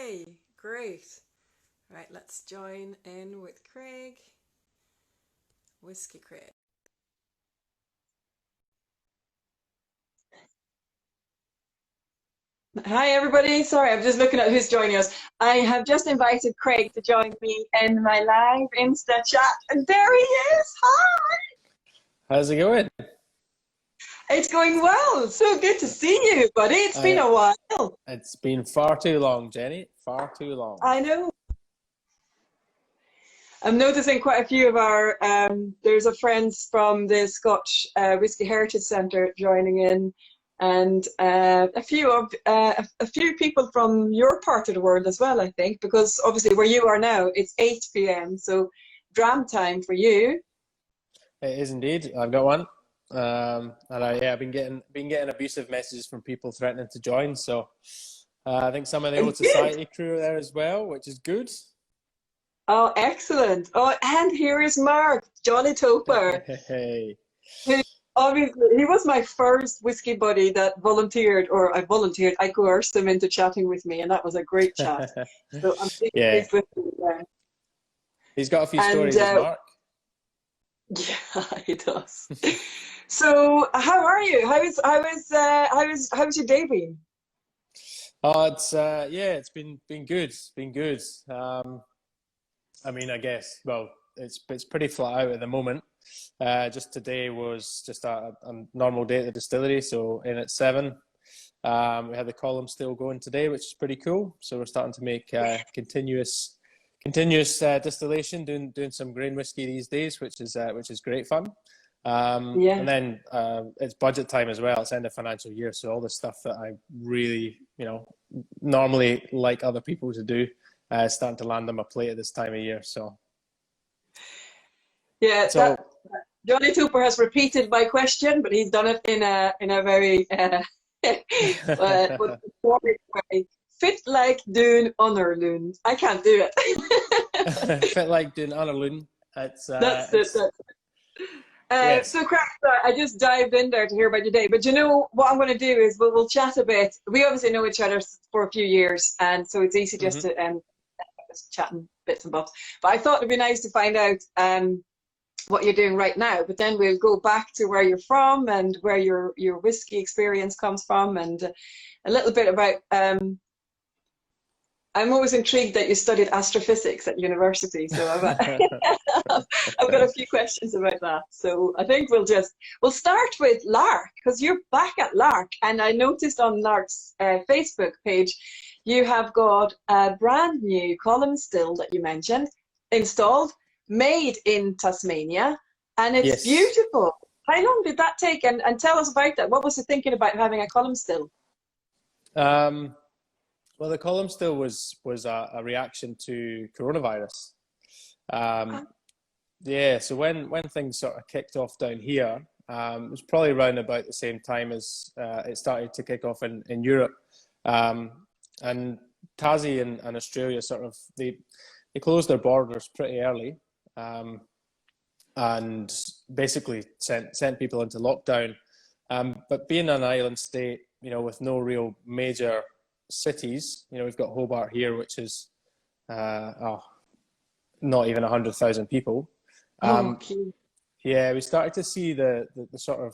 Okay, great. Right, let's join in with Craig. Whiskey Craig. Hi, everybody. Sorry, I'm just looking at who's joining us. I have just invited Craig to join me in my live Insta chat, and there he is. Hi! How's it going? It's going well. So good to see you, buddy. It's been a while. It's been far too long, Jenny. Far too long. I know. I'm noticing quite a few of our, there's a friends from the Scotch Whisky Heritage Centre joining in, and a few people from your part of the world as well, I think, because obviously where you are now, it's 8 p.m. So dram time for you. It is indeed. I've got one, I've been getting abusive messages from people threatening to join. So I think some of the old society crew are there as well, which is good. Oh, excellent. Oh, and here is Mark, Jolly Toper. Hey. Who obviously, he was my first whiskey buddy that volunteered, or I coerced him into chatting with me, and that was a great chat. So I'm pleased with him there. He's got a few stories, Mark. Yeah, he does. So, how are you? How's your day been? Oh, it's been good. It's been good. I mean, I guess, well, it's pretty flat out at the moment. Just today was just a normal day at the distillery, so in at 7. We had the column still going today, which is pretty cool. So we're starting to make continuous distillation, doing some grain whiskey these days, which is great fun. And then it's budget time as well. It's end of financial year, so all the stuff that I really, normally like other people to do, starting to land on my plate at this time of year. So Johnny Tooper has repeated my question, but he's done it in a very way. Fit like doing Honorlund. I can't do it. Fit like doing Honorlund. That's it. So, Craig, I just dived in there to hear about your day. But you know what I'm going to do is we'll chat a bit. We obviously know each other for a few years, and so it's easy just to chatting bits and bobs. But I thought it'd be nice to find out what you're doing right now. But then we'll go back to where you're from and where your whiskey experience comes from, and a little bit about. I'm always intrigued that you studied astrophysics at university, so I've got a few questions about that. So I think we'll start with Lark, because you're back at Lark, and I noticed on Lark's Facebook page you have got a brand new column still that you mentioned installed, made in Tasmania, and it's beautiful. How long did that take? And tell us about that. What was the thinking about having a column still? Well, the column still was a reaction to coronavirus. So when things sort of kicked off down here, it was probably around about the same time as it started to kick off in Europe. And Tassie and Australia they closed their borders pretty early, and basically sent people into lockdown. But being an island state, with no real major cities, we've got Hobart here, which is not even 100,000 people. We started to see the sort of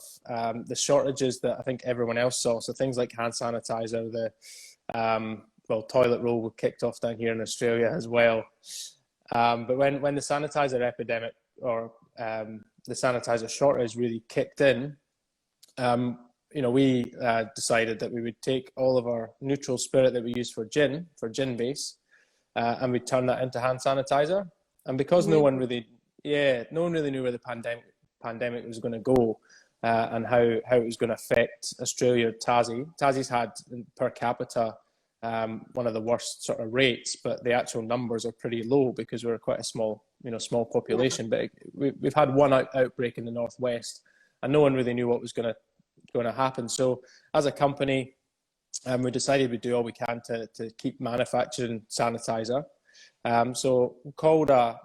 the shortages that I think everyone else saw. So things like hand sanitizer, toilet roll kicked off down here in Australia as well. But when the sanitizer epidemic or the sanitizer shortage really kicked in, we decided that we would take all of our neutral spirit that we use for gin base, and we'd turn that into hand sanitizer. And because no one really knew where the pandemic was going to go, and how it was going to affect Australia or Tassie. Tassie's had per capita one of the worst sort of rates, but the actual numbers are pretty low because we're quite a small population. But we've had one outbreak in the northwest, and no one really knew what was going to happen. So as a company, we decided we'd do all we can to keep manufacturing sanitizer. So we called a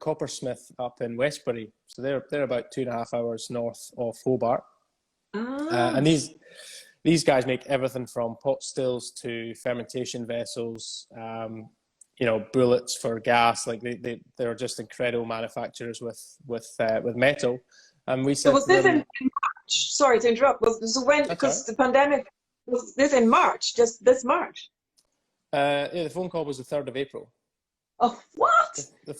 coppersmith up in Westbury. So they're about 2.5 hours north of Hobart. And these guys make everything from pot stills to fermentation vessels, bullets for gas. Like they're just incredible manufacturers with metal. And we So said was to this in them, March? Sorry to interrupt. Because right. the pandemic, was this in March, just this March? The phone call was the 3rd of April. Oh, what? The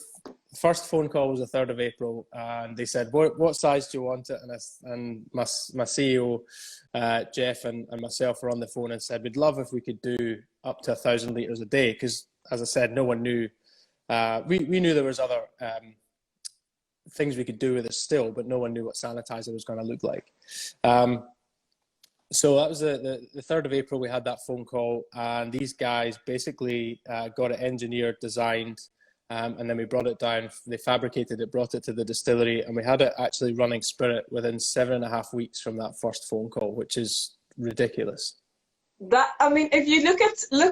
first phone call was the 3rd of April, and they said, what size do you want it? And my CEO, Jeff, and myself were on the phone and said, we'd love if we could do up to 1,000 litres a day, because, as I said, no one knew. We knew there was other things we could do with it still, but no one knew what sanitizer was going to look like. So that was the 3rd of April. We had that phone call, and these guys basically got it engineered, designed, and then we brought it down. They fabricated it, brought it to the distillery, and we had it actually running spirit within 7.5 weeks from that first phone call, which is ridiculous. If you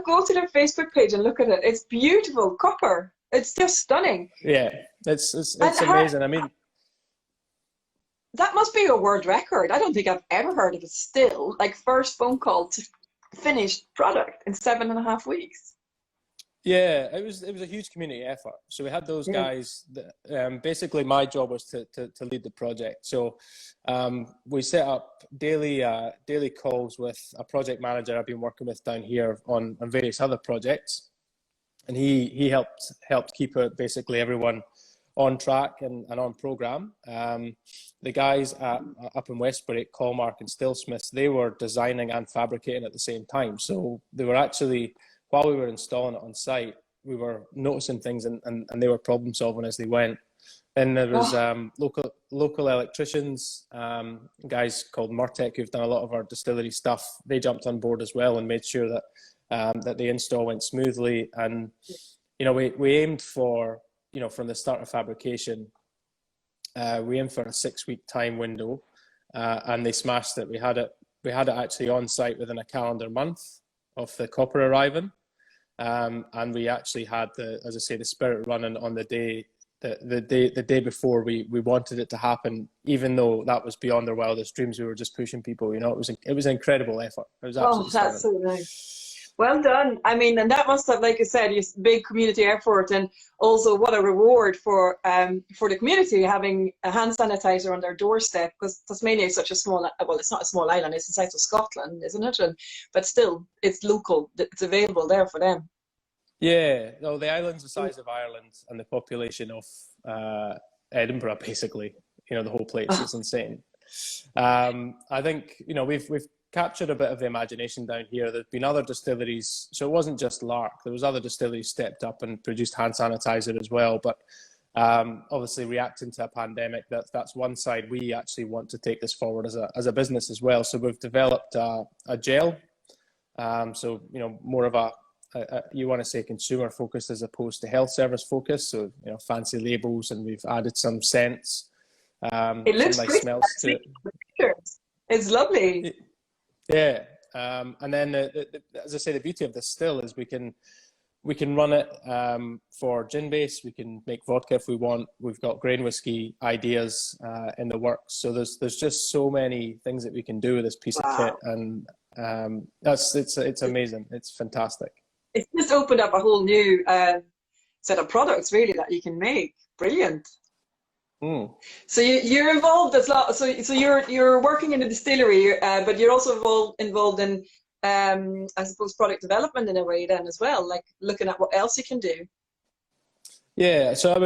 go to their Facebook page and look at it, it's beautiful copper. It's just stunning. Yeah, it's amazing. That must be a world record. I don't think I've ever heard of a still, like first phone call to finished product in 7.5 weeks. Yeah, it was a huge community effort. So we had those guys. Basically, my job was to lead the project. So we set up daily calls with a project manager I've been working with down here on various other projects, and he helped keep basically everyone on track and on program. The guys up in Westbury, Colmark and Stillsmiths, they were designing and fabricating at the same time. So they were actually, while we were installing it on site, we were noticing things and they were problem solving as they went. Then there was local electricians, guys called Murtec, who've done a lot of our distillery stuff. They jumped on board as well and made sure that the install went smoothly. And we aimed for, from the start of fabrication, we aimed for a 6-week time window, and they smashed it. We had it actually on site within a calendar month of the copper arriving, and we actually had the spirit running on the day before we wanted it to happen. Even though that was beyond their wildest dreams, we were just pushing people. It was an incredible effort. It was absolutely that's stunning. so nice. Well done. And that must have, like you said, a big community effort, and also what a reward for the community having a hand sanitizer on their doorstep, because Tasmania is such a small, well, it's not a small island, it's the size of Scotland, isn't it? But still, it's local, it's available there for them. Yeah, no, the island's the size of Ireland and the population of Edinburgh, basically. The whole place is insane. I think, we've captured a bit of the imagination down here. There's been other distilleries, so it wasn't just Lark. There was other distilleries stepped up and produced hand sanitizer as well. But obviously, reacting to a pandemic, that's one side. We actually want to take this forward as a business as well. So we've developed a gel. So more of a you want to say consumer focused as opposed to health service focused. So fancy labels, and we've added some scents. It looks some nice great. smells to it. It's lovely. Yeah, and then as I say, the beauty of this still is we can run it for gin base. We can make vodka if we want. We've got grain whiskey ideas in the works. So there's just so many things that we can do with this piece of kit, and it's amazing. It's fantastic. It's just opened up a whole new set of products really that you can make. Brilliant. So you're involved as well. So you're working in the distillery, but you're also involved in, I suppose, product development in a way then as well, like looking at what else you can do. Yeah. So I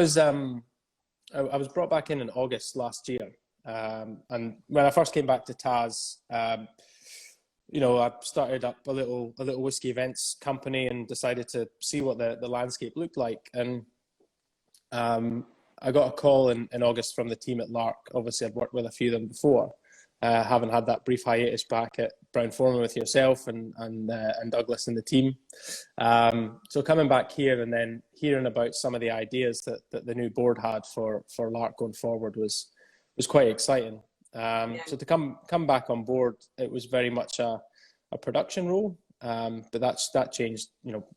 was brought back in August last year, and when I first came back to Tas, I started up a little whiskey events company and decided to see what the landscape looked like. And I got a call in August from the team at Lark. Obviously, I'd worked with a few of them before, having had that brief hiatus back at Brown-Forman with yourself and Douglas and the team. So coming back here and then hearing about some of the ideas that the new board had for Lark going forward was quite exciting. So to come back on board, it was very much a production role, but that changed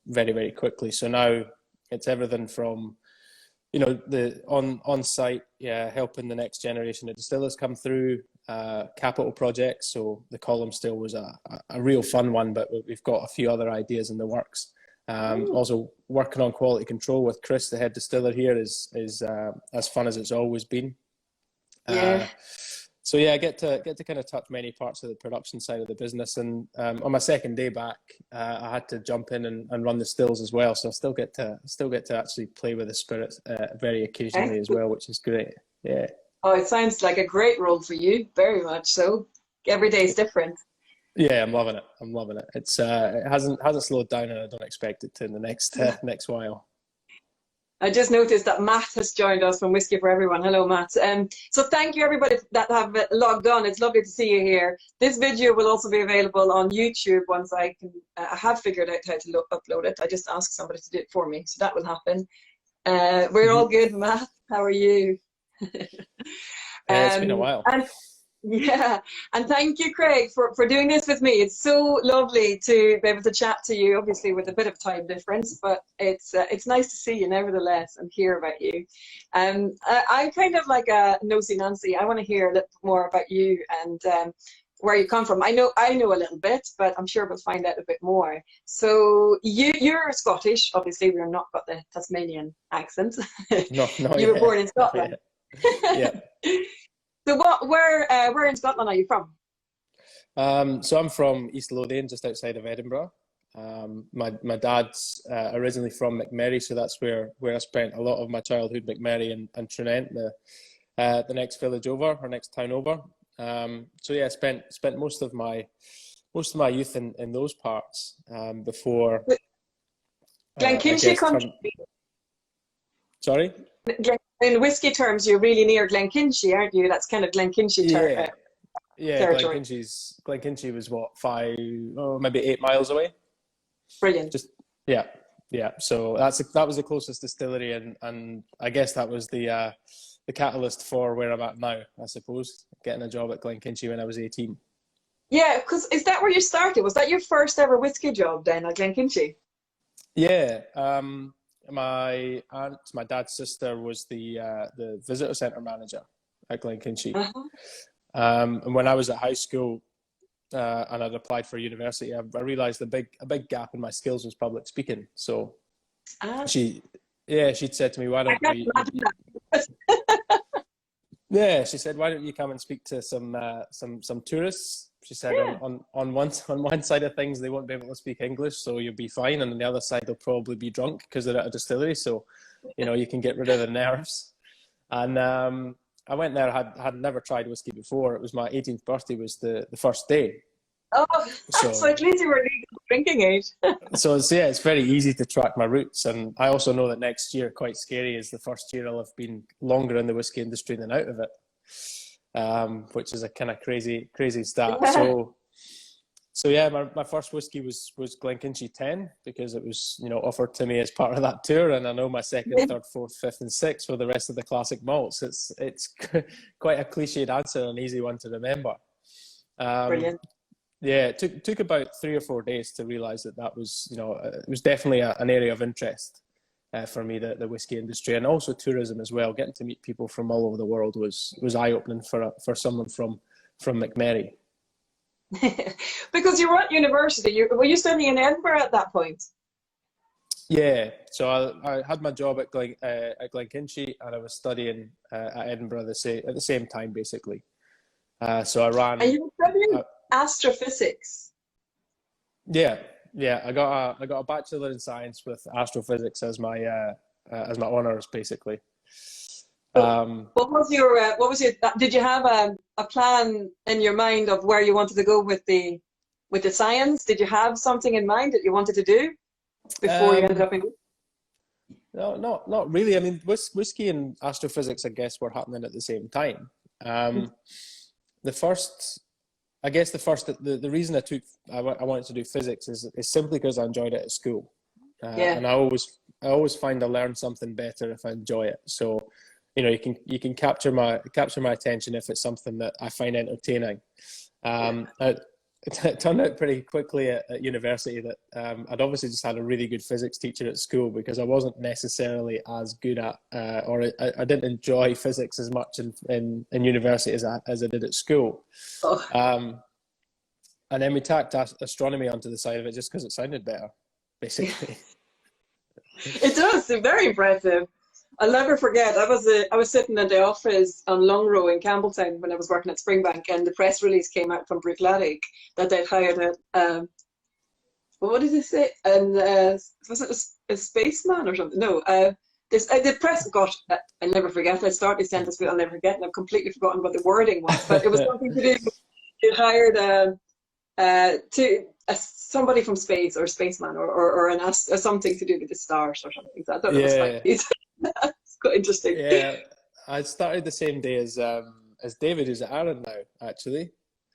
very, very quickly. So now it's everything from the on site, helping the next generation of distillers come through, capital projects. So the column still was a real fun one, but we've got a few other ideas in the works. Also working on quality control with Chris, the head distiller here, is as fun as it's always been. Yeah. So yeah, I get to kind of touch many parts of the production side of the business, and on my second day back, I had to jump in and run the stills as well. So I still get to actually play with the spirits very occasionally as well, which is great. Yeah. Oh, it sounds like a great role for you. Very much so. Every day is different. Yeah, I'm loving it. It's it hasn't slowed down, and I don't expect it to in the next while. I just noticed that Matt has joined us from Whisky for Everyone. Hello, Matt. So thank you, everybody that have logged on. It's lovely to see you here. This video will also be available on YouTube once I have figured out how to upload it. I just asked somebody to do it for me, so that will happen. We're all good, Matt. How are you? It's been a while. Yeah, and thank you, Craig, for doing this with me. It's so lovely to be able to chat to you, obviously with a bit of time difference, but it's nice to see you nevertheless and hear about you. I'm kind of like a nosy Nancy. I want to hear a little more about you and where you come from. I know a little bit, but I'm sure we'll find out a bit more. So you're Scottish, obviously. We're not got the Tasmanian accent. No, You were born in Scotland. Yeah. So where in Scotland are you from? So I'm from East Lothian, just outside of Edinburgh. My dad's originally from McMurray, so that's where I spent a lot of my childhood. McMurray and Trinent, the next village over, or next town over. So yeah, I spent most of my youth in those parts before. Glenkinchie country. Sorry. In whiskey terms, you're really near Glenkinchie, aren't you? That's kind of Glenkinchie territory. Glenkinchie was what, maybe 8 miles away. Brilliant. Yeah. So that was the closest distillery, and I guess that was the catalyst for where I'm at now. I suppose getting a job at Glenkinchie when I was 18. Yeah, because is that where you started? Was that your first ever whiskey job then at Glenkinchie? Yeah. My aunt, my dad's sister, was the visitor centre manager at Glenkinchie. Uh-huh. And when I was at high school and I'd applied for university, I realised a big gap in my skills was public speaking. So she'd said to me, "Why don't we?" Yeah, she said, "Why don't you come and speak to some tourists?" She said, yeah. on one side of things, they won't be able to speak English, so you'll be fine. And on the other side, they'll probably be drunk because they're at a distillery. So, you can get rid of the nerves. And I went there. Had never tried whiskey before. It was my 18th birthday. Was the first day. Oh, so at least you were legal drinking age. So it's very easy to track my roots. And I also know that next year, quite scary, is the first year I'll have been longer in the whiskey industry than out of it. Which is a kind of crazy stat. So yeah, my first whiskey was Glenkinchie 10 because it was offered to me as part of that tour, and I know my second, third, fourth, fifth, and sixth for the rest of the classic malts. It's quite a cliched answer, an easy one to remember. Brilliant. Yeah, it took about 3 or 4 days to realise that was it was definitely an area of interest. For me, the whiskey industry, and also tourism as well. Getting to meet people from all over the world was eye-opening for someone from McMurray. Because you were at university. Were you studying in Edinburgh at that point? Yeah, so I had my job at Glenkinchie, and I was studying at Edinburgh at the same time, basically. So I ran. And you were studying astrophysics. Yeah, I got a Bachelor in Science with astrophysics as my honours, basically. What was your? Did you have a plan in your mind of where you wanted to go with the science? Did you have something in mind that you wanted to do before you ended up in? No, not really. I mean, whiskey and astrophysics, I guess, were happening at the same time. The reason I wanted to do physics is simply because I enjoyed it at school, and I always find I learn something better if I enjoy it. So, you can capture my attention if it's something that I find entertaining. it turned out pretty quickly at university that I'd obviously just had a really good physics teacher at school, because I wasn't necessarily as good at, or I didn't enjoy physics as much in university as I did at school. Oh. And then we tacked astronomy onto the side of it just because it sounded better, basically. It does. It's very impressive. I'll never forget. I was sitting in the office on Long Row in Campbelltown when I was working at Springbank, and the press release came out from Bruichladdich that they'd hired what did they say? And was it a spaceman or something? No. The press. Gosh, I'll never forget. I started the sentence, but I'll never forget, and I've completely forgotten what the wording was. But it was something to do. They hired somebody from space, or spaceman, or something to do with the stars or something. So I thought it was quite it's quite interesting. Yeah, I started the same day as David, who's at Aaron now, actually.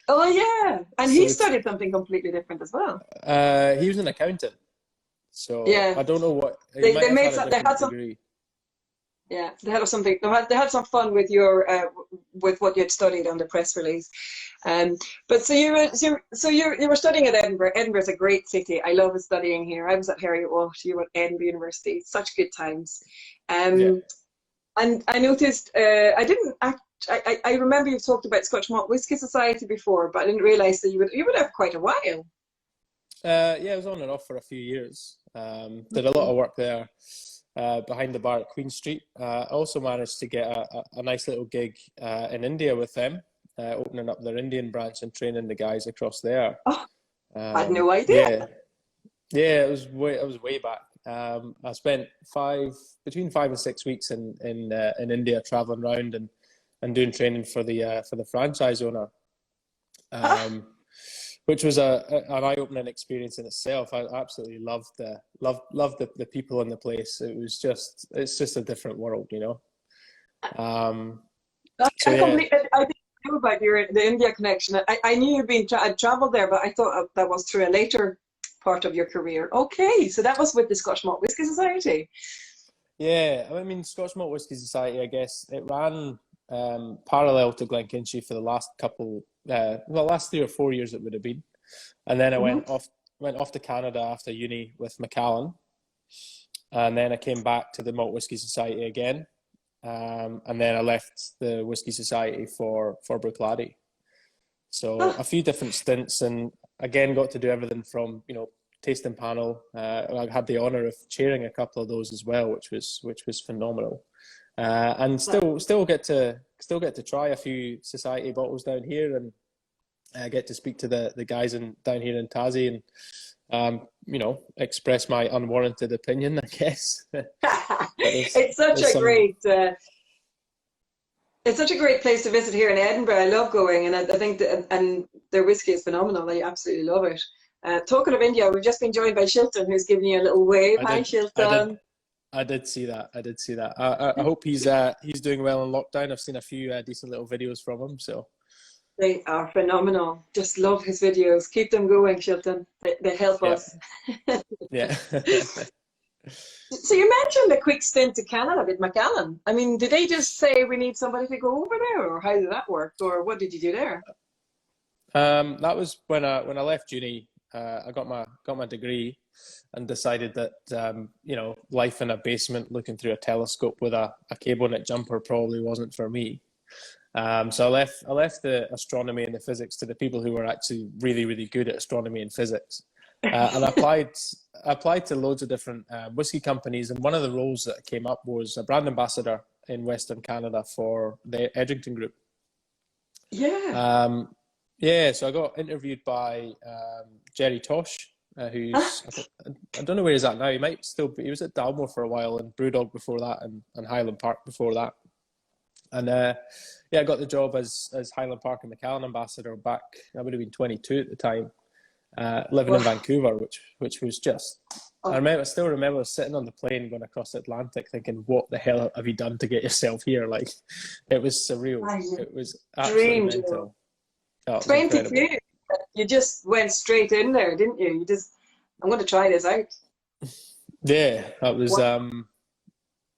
Oh yeah, and he studied something completely different as well. He was an accountant, so yeah. I don't know what they had some degree. Yeah, they had something. They had some fun with your with what you had studied on the press release. But so you were studying at Edinburgh. Edinburgh's a great city. I love studying here. I was at Heriot-Watt. You were at Edinburgh University. Such good times. And I noticed I remember you talked about Scotch Malt Whisky Society before, but I didn't realise that you would have quite a while. Yeah, I was on and off for a few years. Did a lot of work there. Behind the bar at Queen Street. I also managed to get a nice little gig in India with them, opening up their Indian branch and training the guys across there. Oh, I had no idea. Yeah, it was way back. I spent between 5 and 6 weeks in India, traveling around and doing training for the franchise owner. Which was an eye-opening experience in itself. I absolutely loved the people in the place. It's just a different world, you know. I didn't know about the India connection. I knew I'd travelled there, but I thought that was through a later part of your career. Okay, so that was with the Scotch Malt Whisky Society. Yeah, I mean, Scotch Malt Whisky Society, I guess it ran parallel to Glenkinchie for the last last 3 or 4 years it would have been, and then I went off to Canada after uni with Macallan, and then I came back to the Malt Whisky Society again, and then I left the Whisky Society for Bruichladdich. So a few different stints, and again got to do everything from tasting panel. I had the honour of chairing a couple of those as well, which was phenomenal. And still get to try a few society bottles down here, and get to speak to the guys down here in Tassie, and express my unwarranted opinion, I guess. It's such a great place to visit here in Edinburgh. I love going, and I think and their whiskey is phenomenal. I absolutely love it. Talking of India, we've just been joined by Shilton, who's giving you a little wave. Hi, Shilton. I did see that. I hope he's doing well in lockdown. I've seen a few decent little videos from him. So they are phenomenal. Just love his videos. Keep them going, Shilton. They help us. Yeah. So you mentioned a quick stint to Canada with Macallan. I mean, did they just say we need somebody to go over there, or how did that work, or what did you do there? That was when I left uni. I got my degree, and decided that life in a basement looking through a telescope with a cable knit jumper probably wasn't for me. So I left the astronomy and the physics to the people who were actually really, really good at astronomy and physics. And I applied to loads of different whiskey companies, and one of the roles that came up was a brand ambassador in Western Canada for the Edrington Group. Yeah. So I got interviewed by Jerry Tosh, who's I don't know where he's at now. He might still be. He was at Dalmore for a while, and Brewdog before that, and Highland Park before that. And I got the job as Highland Park and Macallan ambassador back. I would have been 22 at the time, living in Vancouver, which was just. I still remember sitting on the plane going across the Atlantic, thinking, "What the hell have you done to get yourself here?" Like, it was surreal. It was absolutely mental. Oh, 22. You just went straight in there, didn't you? I'm going to try this out. Yeah, that was.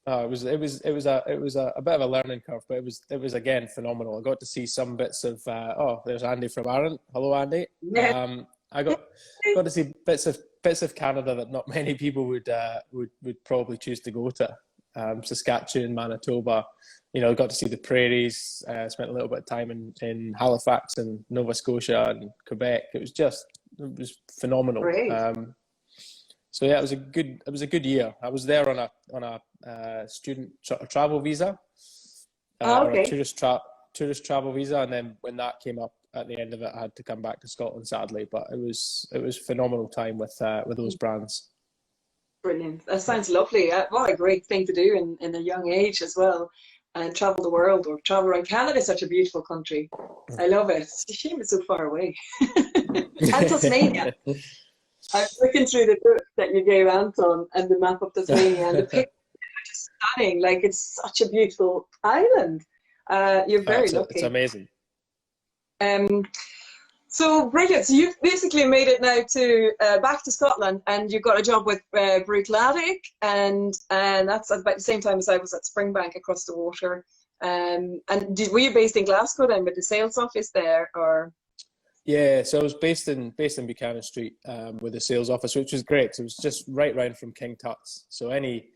It was a bit of a learning curve, but it was again phenomenal. I got to see some bits of there's Andy from Arran. Hello, Andy. Yeah. I got to see bits of Canada that not many people would probably choose to go to. Saskatchewan, Manitoba. Got to see the prairies. Spent a little bit of time in Halifax and Nova Scotia and Quebec. It was phenomenal. Great. So yeah, it was a good year. I was there on a student travel visa, or a tourist travel visa, and then when that came up at the end of it, I had to come back to Scotland, sadly. But it was phenomenal time with those brands. Brilliant. That sounds lovely. What a great thing to do in a young age as well, and travel the world or travel around. Canada is such a beautiful country. I love it. It's a shame it's so far away. And Tasmania. I was looking through the book that you gave Anton and the map of Tasmania, and the picture is stunning. Like, it's such a beautiful island. You're very lucky. It's amazing. So brilliant. So you've basically made it now to back to Scotland, and you got a job with Bruichladdich, and that's about the same time as I was at Springbank across the water. And were you based in Glasgow then with the sales office there, or? Yeah, so I was based in Buchanan Street with the sales office, which was great. So it was just right round from King Tut's. So any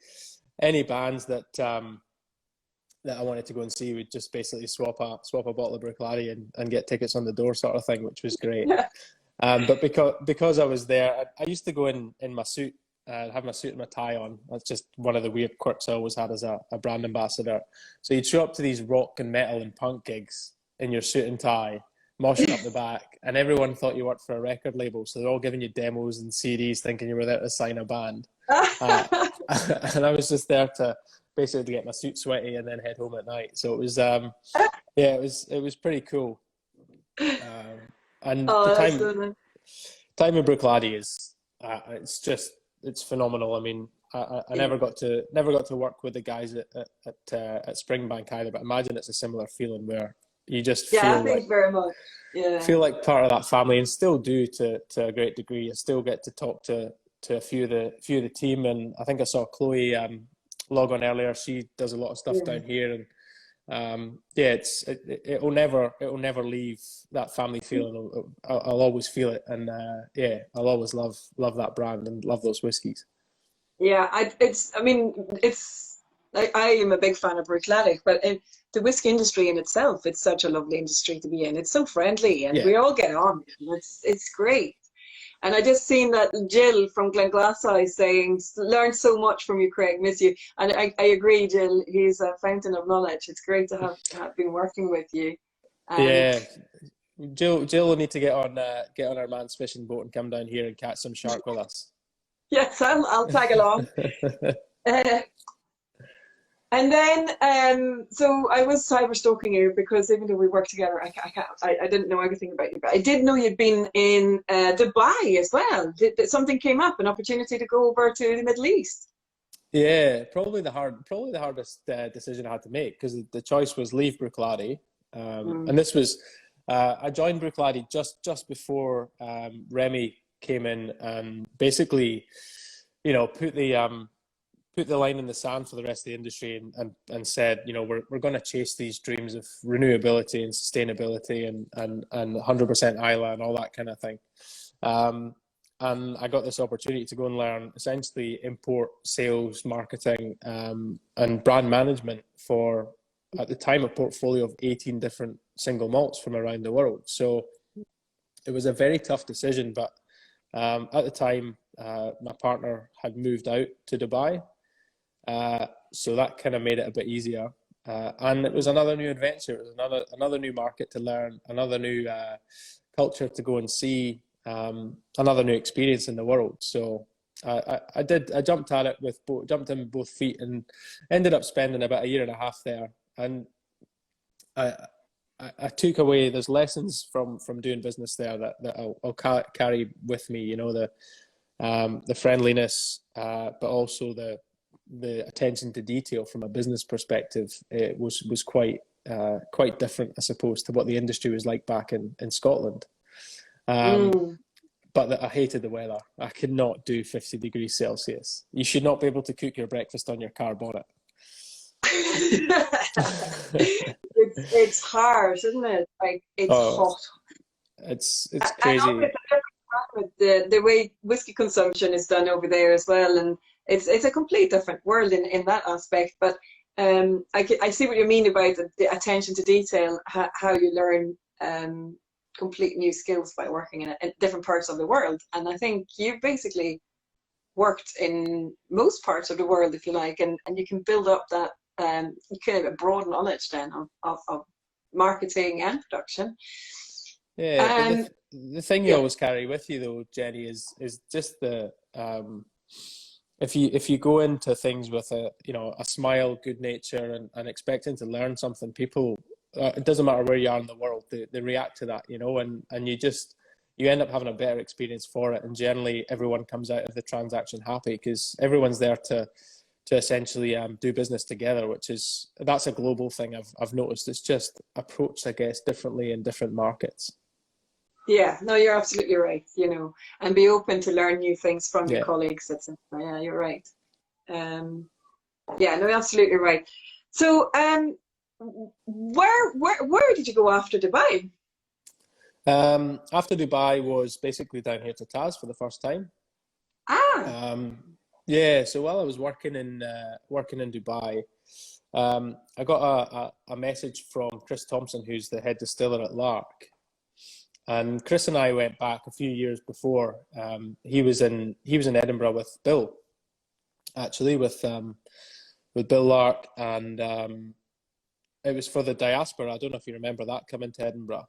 bands that I wanted to go and see would just basically swap a bottle of Bruichladdich and get tickets on the door, sort of thing, which was great. But because I was there, I used to go in my suit, have my suit and my tie on. That's just one of the weird quirks I always had as a brand ambassador. So you'd show up to these rock and metal and punk gigs in your suit and tie, moshing up the back, and everyone thought you worked for a record label, so they're all giving you demos and CDs thinking you were there to sign a band. And I was just there to basically get my suit sweaty and then head home at night. So it was it was pretty cool. And the time in Bruichladdich is it's phenomenal. I mean, I never got to work with the guys at Springbank either, but I imagine it's a similar feeling where you just feel like part of that family, and still do to a great degree. I still get to talk to a few of the team, and I think I saw Chloe log on earlier. She does a lot of stuff down here, and it'll never leave that family feeling. I'll always feel it, and I'll always love that brand and love those whiskies. Yeah, it's like, I am a big fan of Bruichladdich, but the whiskey industry in itself, it's such a lovely industry to be in. It's so friendly, and we all get on. It's great. And I just seen that Jill from Glenglassai saying, learned so much from you, Craig, miss you. And I agree, Jill, he's a fountain of knowledge. It's great to have been working with you. Jill will need to get on our man's fishing boat and come down here and catch some shark with us. Yes, I'll tag along. And then, so I was cyber stalking you because even though we work together, I didn't know everything about you, but I did know you'd been in Dubai as well. Something came up, an opportunity to go over to the Middle East. Yeah, probably the hardest decision I had to make, because the choice was leave Bruichladdich, and this was I joined Bruichladdich just before Remy came in and basically, put the line in the sand for the rest of the industry and said, we're going to chase these dreams of renewability and sustainability and 100% Isla and all that kind of thing. And I got this opportunity to go and learn essentially import, sales, marketing, and brand management for, at the time, a portfolio of 18 different single malts from around the world. So it was a very tough decision, but at the time, my partner had moved out to Dubai. So that kind of made it a bit easier, and it was another new adventure. It was another new market to learn, another new culture to go and see, another new experience in the world. So I jumped at it jumped in with both feet, and ended up spending about a year and a half there. And I took away, there's lessons from doing business there that I'll carry with me. The friendliness, but also the attention to detail from a business perspective. It was quite different, I suppose, to what the industry was like back in Scotland. But I hated the weather. I could not do 50 degrees Celsius. You should not be able to cook your breakfast on your car bonnet. It's harsh, isn't it? Like it's Oh, hot. it's I know crazy. it's a different climate. The way whiskey consumption is done over there as well, and it's a complete different world in that aspect. But I see what you mean about the attention to detail, how you learn complete new skills by working in different parts of the world. And I think you basically worked in most parts of the world, if you like, and you can build up that you can have a broad knowledge then of marketing and production. Yeah, but And the thing you yeah, always carry with you though, Jenny, is just the if you go into things with a smile, good nature, and expecting to learn something, people it doesn't matter where you are in the world, they react to that, and you end up having a better experience for it, and generally everyone comes out of the transaction happy because everyone's there to essentially do business together, that's a global thing I've noticed. It's just approached, I guess, differently in different markets. yeah, no, you're absolutely right, and be open to learn new things from your Yeah. colleagues, etc. Yeah, you're right. Um, yeah, no, you're absolutely right. So, where did you go after Dubai? After Dubai was basically down here to Taz for the first time. Ah, Um, yeah, so while I was working in Dubai, I got a message from Chris Thompson, who's the head distiller at Lark, and Chris and I went back a few years before. He was in Edinburgh with Bill, actually, with Bill Lark, and it was for the diaspora. I don't know if you remember that coming to Edinburgh,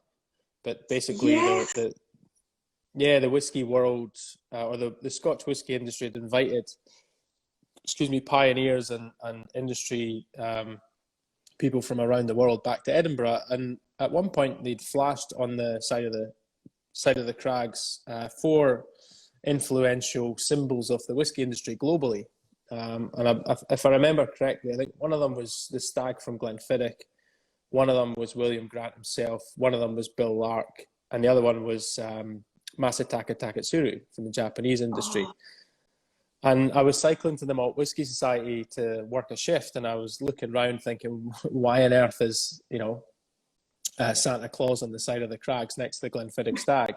but basically yes. the whiskey world or the Scotch whiskey industry had invited, pioneers and industry people from around the world back to Edinburgh, and at one point they'd flashed on the side of the crags four influential symbols of the whiskey industry globally. If I remember correctly, I think one of them was the stag from Glenfiddich, one of them was William Grant himself, one of them was Bill Lark, and the other one was Masataka Taketsuru from the Japanese industry. Oh, And I was cycling to the Malt Whisky Society to work a shift, and I was looking around thinking, why on earth is Santa Claus on the side of the crags next to the Glenfiddich Stag?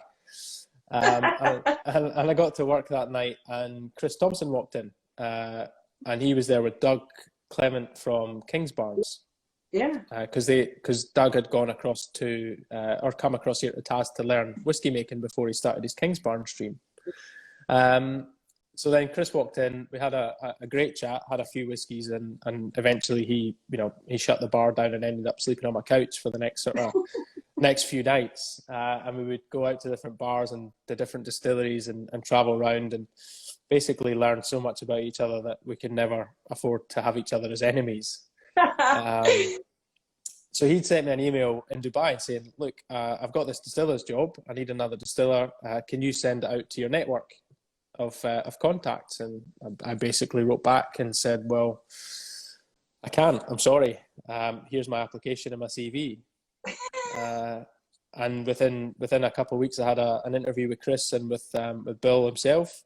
And I got to work that night, and Chris Thompson walked in, and he was there with Doug Clement from Kingsbarns, yeah. because Doug had gone across or come across here to Taz to learn whiskey making before he started his Kingsbarn stream. So then Chris walked in, we had a great chat, had a few whiskies, and eventually he shut the bar down and ended up sleeping on my couch for the next few nights. And we would go out to different bars and the different distilleries and travel around and basically learn so much about each other that we could never afford to have each other as enemies. So he'd sent me an email in Dubai saying, look, I've got this distiller's job. I need another distiller. Can you send it out to your network of contacts? And I basically wrote back and said, well, I can't, I'm sorry. Here's my application and my CV. And within a couple of weeks, I had an interview with Chris and with Bill himself,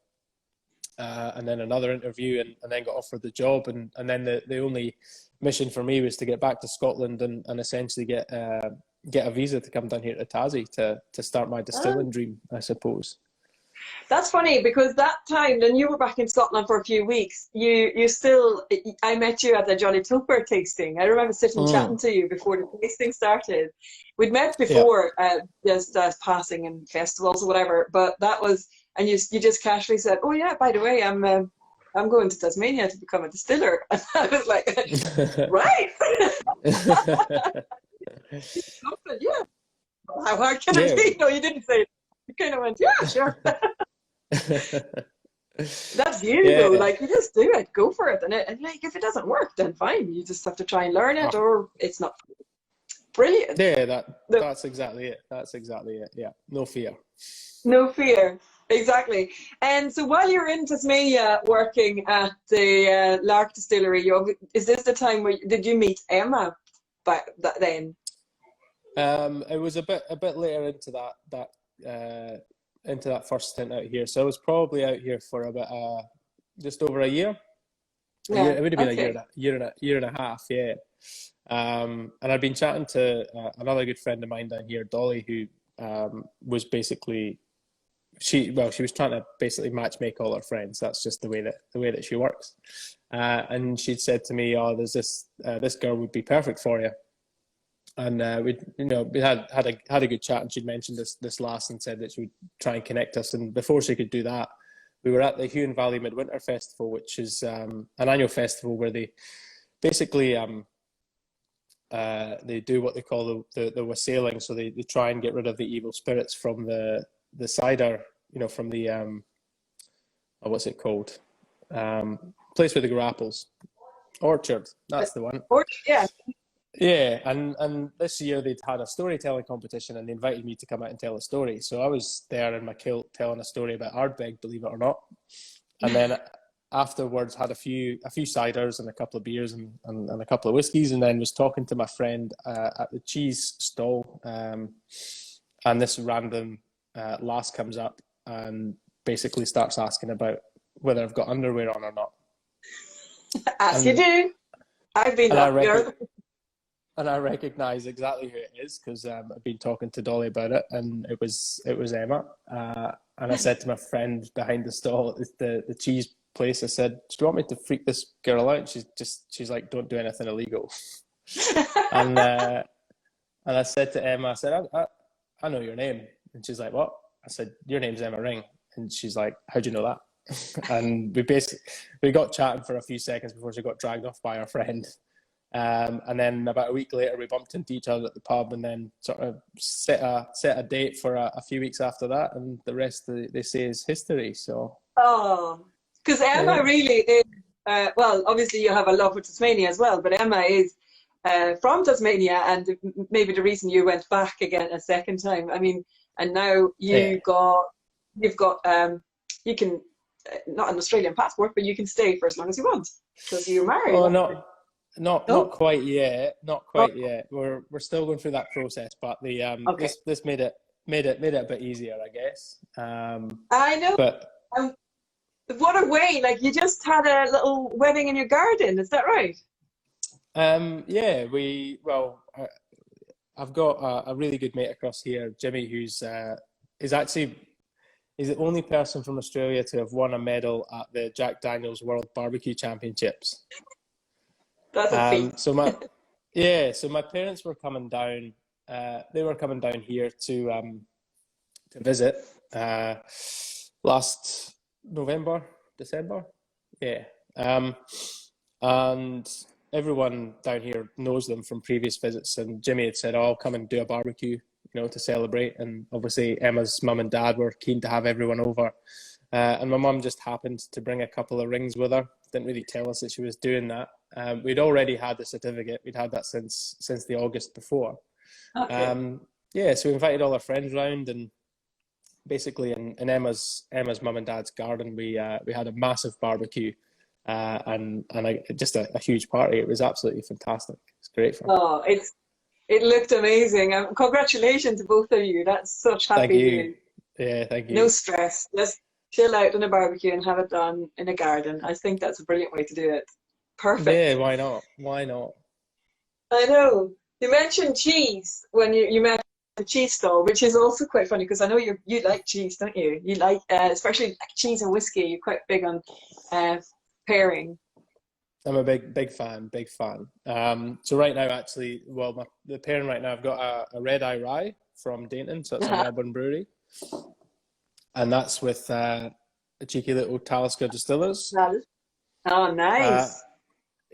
and then another interview, and then got offered the job. And then the only mission for me was to get back to Scotland and essentially get a visa to come down here to Tassie to start my distilling dream, I suppose. That's funny because that time, when you were back in Scotland for a few weeks, I met you at the Johnny Tupper tasting. I remember sitting chatting to you before the tasting started. We'd met before, just passing in festivals or whatever, but that was, and you just casually said, oh yeah, by the way, I'm going to Tasmania to become a distiller. And I was like, right. Yeah. How hard can it be? No, you didn't say it. You kind of went, yeah, sure. That's you though, like you just do it, go for it, and like if it doesn't work, then fine. You just have to try and learn it, or it's not. Brilliant. Yeah, that's exactly it. That's exactly it. Yeah, no fear. No fear, exactly. And so while you're in Tasmania working at the Lark Distillery, is this the time where did you meet Emma back then? It was a bit later into that first stint out here. So I was probably out here for about just over a year. Yeah. It would have been Okay. a year and a half, yeah. And I'd been chatting to another good friend of mine down here, Dolly, who was basically she was trying to basically match make all her friends. That's just the way that she works. And she'd said to me, "Oh, there's this girl would be perfect for you." And we had a good chat, and she'd mentioned this lass and said that she would try and connect us. And before she could do that, we were at the Huon Valley Midwinter Festival, which is an annual festival where they basically they do what they call the wassailing. So they try and get rid of the evil spirits from the cider, from the what's it called? Place with the grapples. Orchard, that's the one. Orchard, yeah. Yeah, and this year they'd had a storytelling competition and they invited me to come out and tell a story. So I was there in my kilt telling a story about Ardbeg, believe it or not. And then afterwards had a few ciders and a couple of beers and a couple of whiskies, and then was talking to my friend at the cheese stall. And this random lass comes up and basically starts asking about whether I've got underwear on or not. As you do. I've been up there. And I recognise exactly who it is because I've been talking to Dolly about it, and it was Emma. And I said to my friend behind the stall at the cheese place, I said, "Do you want me to freak this girl out?" She's like, "Don't do anything illegal." and I said to Emma, I said, I know your name," and she's like, "What?" I said, "Your name's Emma Ring," and she's like, "How do you know that?" And we got chatting for a few seconds before she got dragged off by her friend. And then about a week later, we bumped into each other at the pub, and then sort of set a date for a few weeks after that, and the rest they say is history. So because Emma really is well, obviously you have a love for Tasmania as well, but Emma is from Tasmania, and maybe the reason you went back again a second time. I mean, and now you can not an Australian passport, but you can stay for as long as you want because you're married. Oh, not quite yet. Not quite yet. We're still going through that process, but this made it a bit easier, I guess. I know. But what a way! Like you just had a little wedding in your garden. Is that right? Yeah. I've got a really good mate across here, Jimmy, who's he's the only person from Australia to have won a medal at the Jack Daniel's World Barbecue Championships. That's a feat. So my parents were coming down. They were coming down here to visit last December. Yeah. And everyone down here knows them from previous visits. And Jimmy had said, "Oh, I'll come and do a barbecue, to celebrate." And obviously Emma's mum and dad were keen to have everyone over. And my mum just happened to bring a couple of rings with her. Didn't really tell us that she was doing that. We'd already had the certificate. We'd had that since the August before. Okay. So we invited all our friends round, and basically in Emma's mum and dad's garden, we had a massive barbecue and just a huge party. It was absolutely fantastic. It's great fun. It looked amazing. Congratulations to both of you. That's such happy news. Yeah, thank you. No stress. Just chill out on a barbecue and have it done in a garden. I think that's a brilliant way to do it. Perfect. Yeah, why not? I know. You mentioned cheese when you met the cheese stall, which is also quite funny because I know you like cheese, don't you? You like, especially like cheese and whiskey. You're quite big on pairing. I'm a big fan. So right now, actually, the pairing right now, I've got a red eye rye from Dainton, so it's a Melbourne brewery, and that's with a cheeky little Talisker distillers. Oh, nice.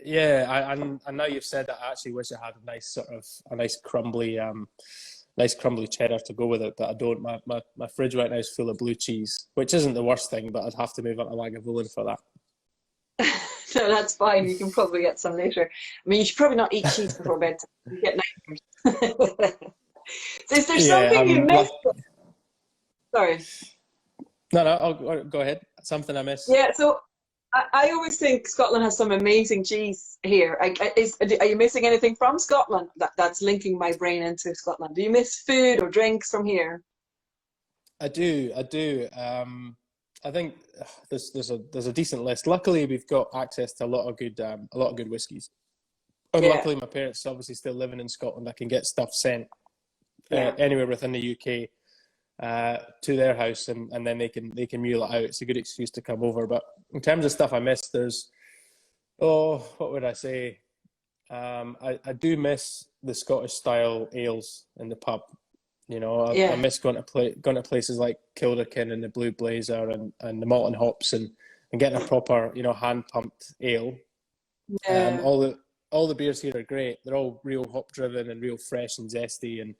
And now you've said that, I actually wish I had a nice crumbly cheddar to go with it, but I don't. My fridge right now is full of blue cheese, which isn't the worst thing, but I'd have to move on to Lagavulin for that. No, that's fine. You can probably get some later. I mean, you should probably not eat cheese before bedtime. You get nightmares. So is there something you missed? Sorry. No, I'll go ahead. Something I missed. Yeah, so I always think Scotland has some amazing cheese here. Are you missing anything from Scotland that's linking my brain into Scotland? Do you miss food or drinks from here? I do. I think there's a decent list. Luckily, we've got access to a lot of good whiskies. And luckily, my parents obviously still living in Scotland. I can get stuff sent anywhere within the UK to their house, and then they can mule it out. It's a good excuse to come over. But in terms of stuff I miss, there's what would I say? I do miss the Scottish style ales in the pub. You know, I miss going to places like Kilderkin and the Blue Blazer and the Malton Hops and getting a proper, you know, hand pumped ale. Yeah. All the beers here are great. They're all real hop driven and real fresh and zesty, and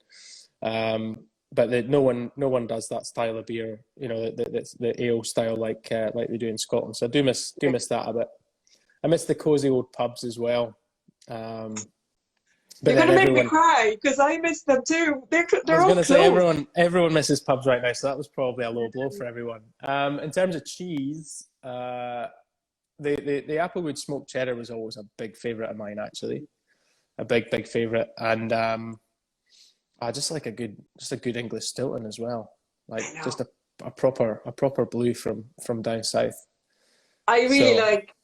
but no one does that style of beer. You know, the ale style like they do in Scotland. So I do miss that a bit. I miss the cozy old pubs as well. You're going to make me cry because I miss them too. They're I was going to say everyone misses pubs right now, so that was probably a low blow for everyone. In terms of cheese, the Applewood smoked cheddar was always a big favourite of mine, actually, a big favourite, and I just like a good English Stilton as well, like just a proper blue from down south. I really like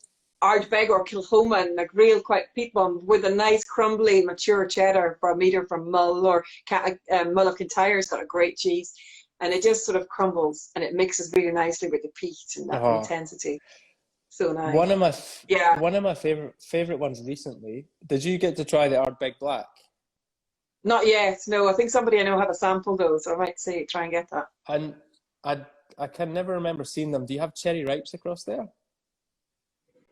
Ardbeg or Kilchoman, like real quite peat one with a nice crumbly mature cheddar for a metre from Mull, or Mullock-Tyre's got a great cheese, and it just sort of crumbles and it mixes really nicely with the peat and that intensity. So nice. One of my favorite ones recently. Did you get to try the Ardbeg Black? Not yet. No, I think somebody I know have a sample though, so I might try and get that. And I can never remember seeing them. Do you have cherry ripes across there?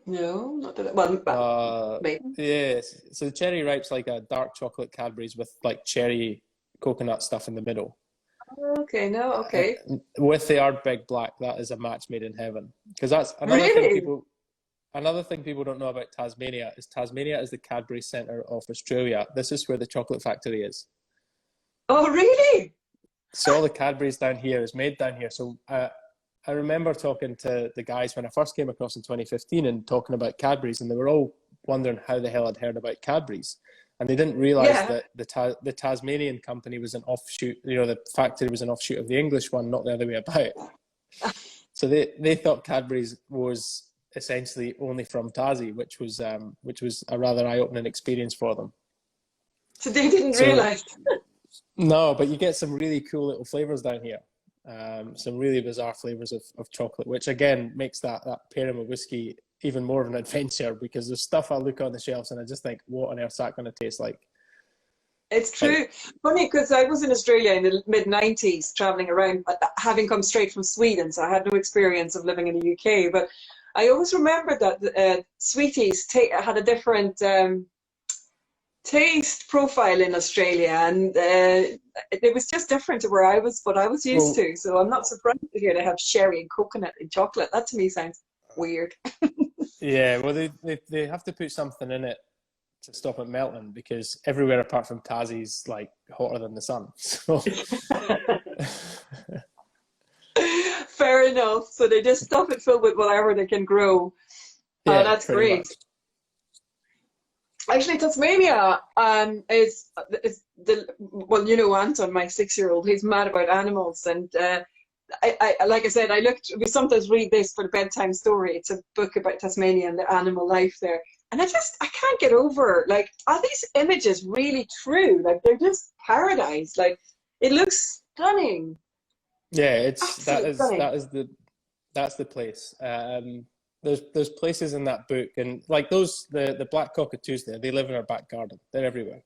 No, not that. Well, maybe. Yes. So the cherry ripe's like a dark chocolate Cadbury's with like cherry coconut stuff in the middle. Okay. No. Okay. With the Ardbeg Black, that is a match made in heaven. Because that's another thing people don't know about Tasmania is the Cadbury centre of Australia. This is where the chocolate factory is. Oh, really? So all the Cadbury's down here is made down here. So I remember talking to the guys when I first came across in 2015 and talking about Cadbury's, and they were all wondering how the hell I'd heard about Cadbury's. And they didn't realise that the Tasmanian company was an offshoot, you know, the factory was an offshoot of the English one, not the other way about. So they thought Cadbury's was essentially only from Tassie, which was a rather eye-opening experience for them. So they didn't realise. No, but you get some really cool little flavours down here. Some really bizarre flavours of chocolate, which again makes that pairing with whiskey even more of an adventure, because there's stuff I look on the shelves and I just think, what on earth's that going to taste like? It's true. Funny, because I was in Australia in the mid-90s travelling around, having come straight from Sweden, so I had no experience of living in the UK, but I always remembered that sweeties had a different taste profile in Australia, and it was just different to what I was used to. So I'm not surprised to hear they have sherry and coconut and chocolate. That to me sounds weird. Yeah, well, they have to put something in it to stop it melting, because everywhere apart from Tassie's like hotter than the sun. So. Fair enough. So they just stuff it filled with whatever they can grow. Yeah, that's great. Much. Actually, Tasmania is well, you know, Anton, my 6-year-old, he's mad about animals, and I like I said, we sometimes read this for the bedtime story. It's a book about Tasmania and the animal life there, and I can't get over, like, are these images really true? Like, they're just paradise. Like, it looks stunning. Yeah, that's the place. There's places in that book, and like the black cockatoos there, they live in our back garden. They're everywhere.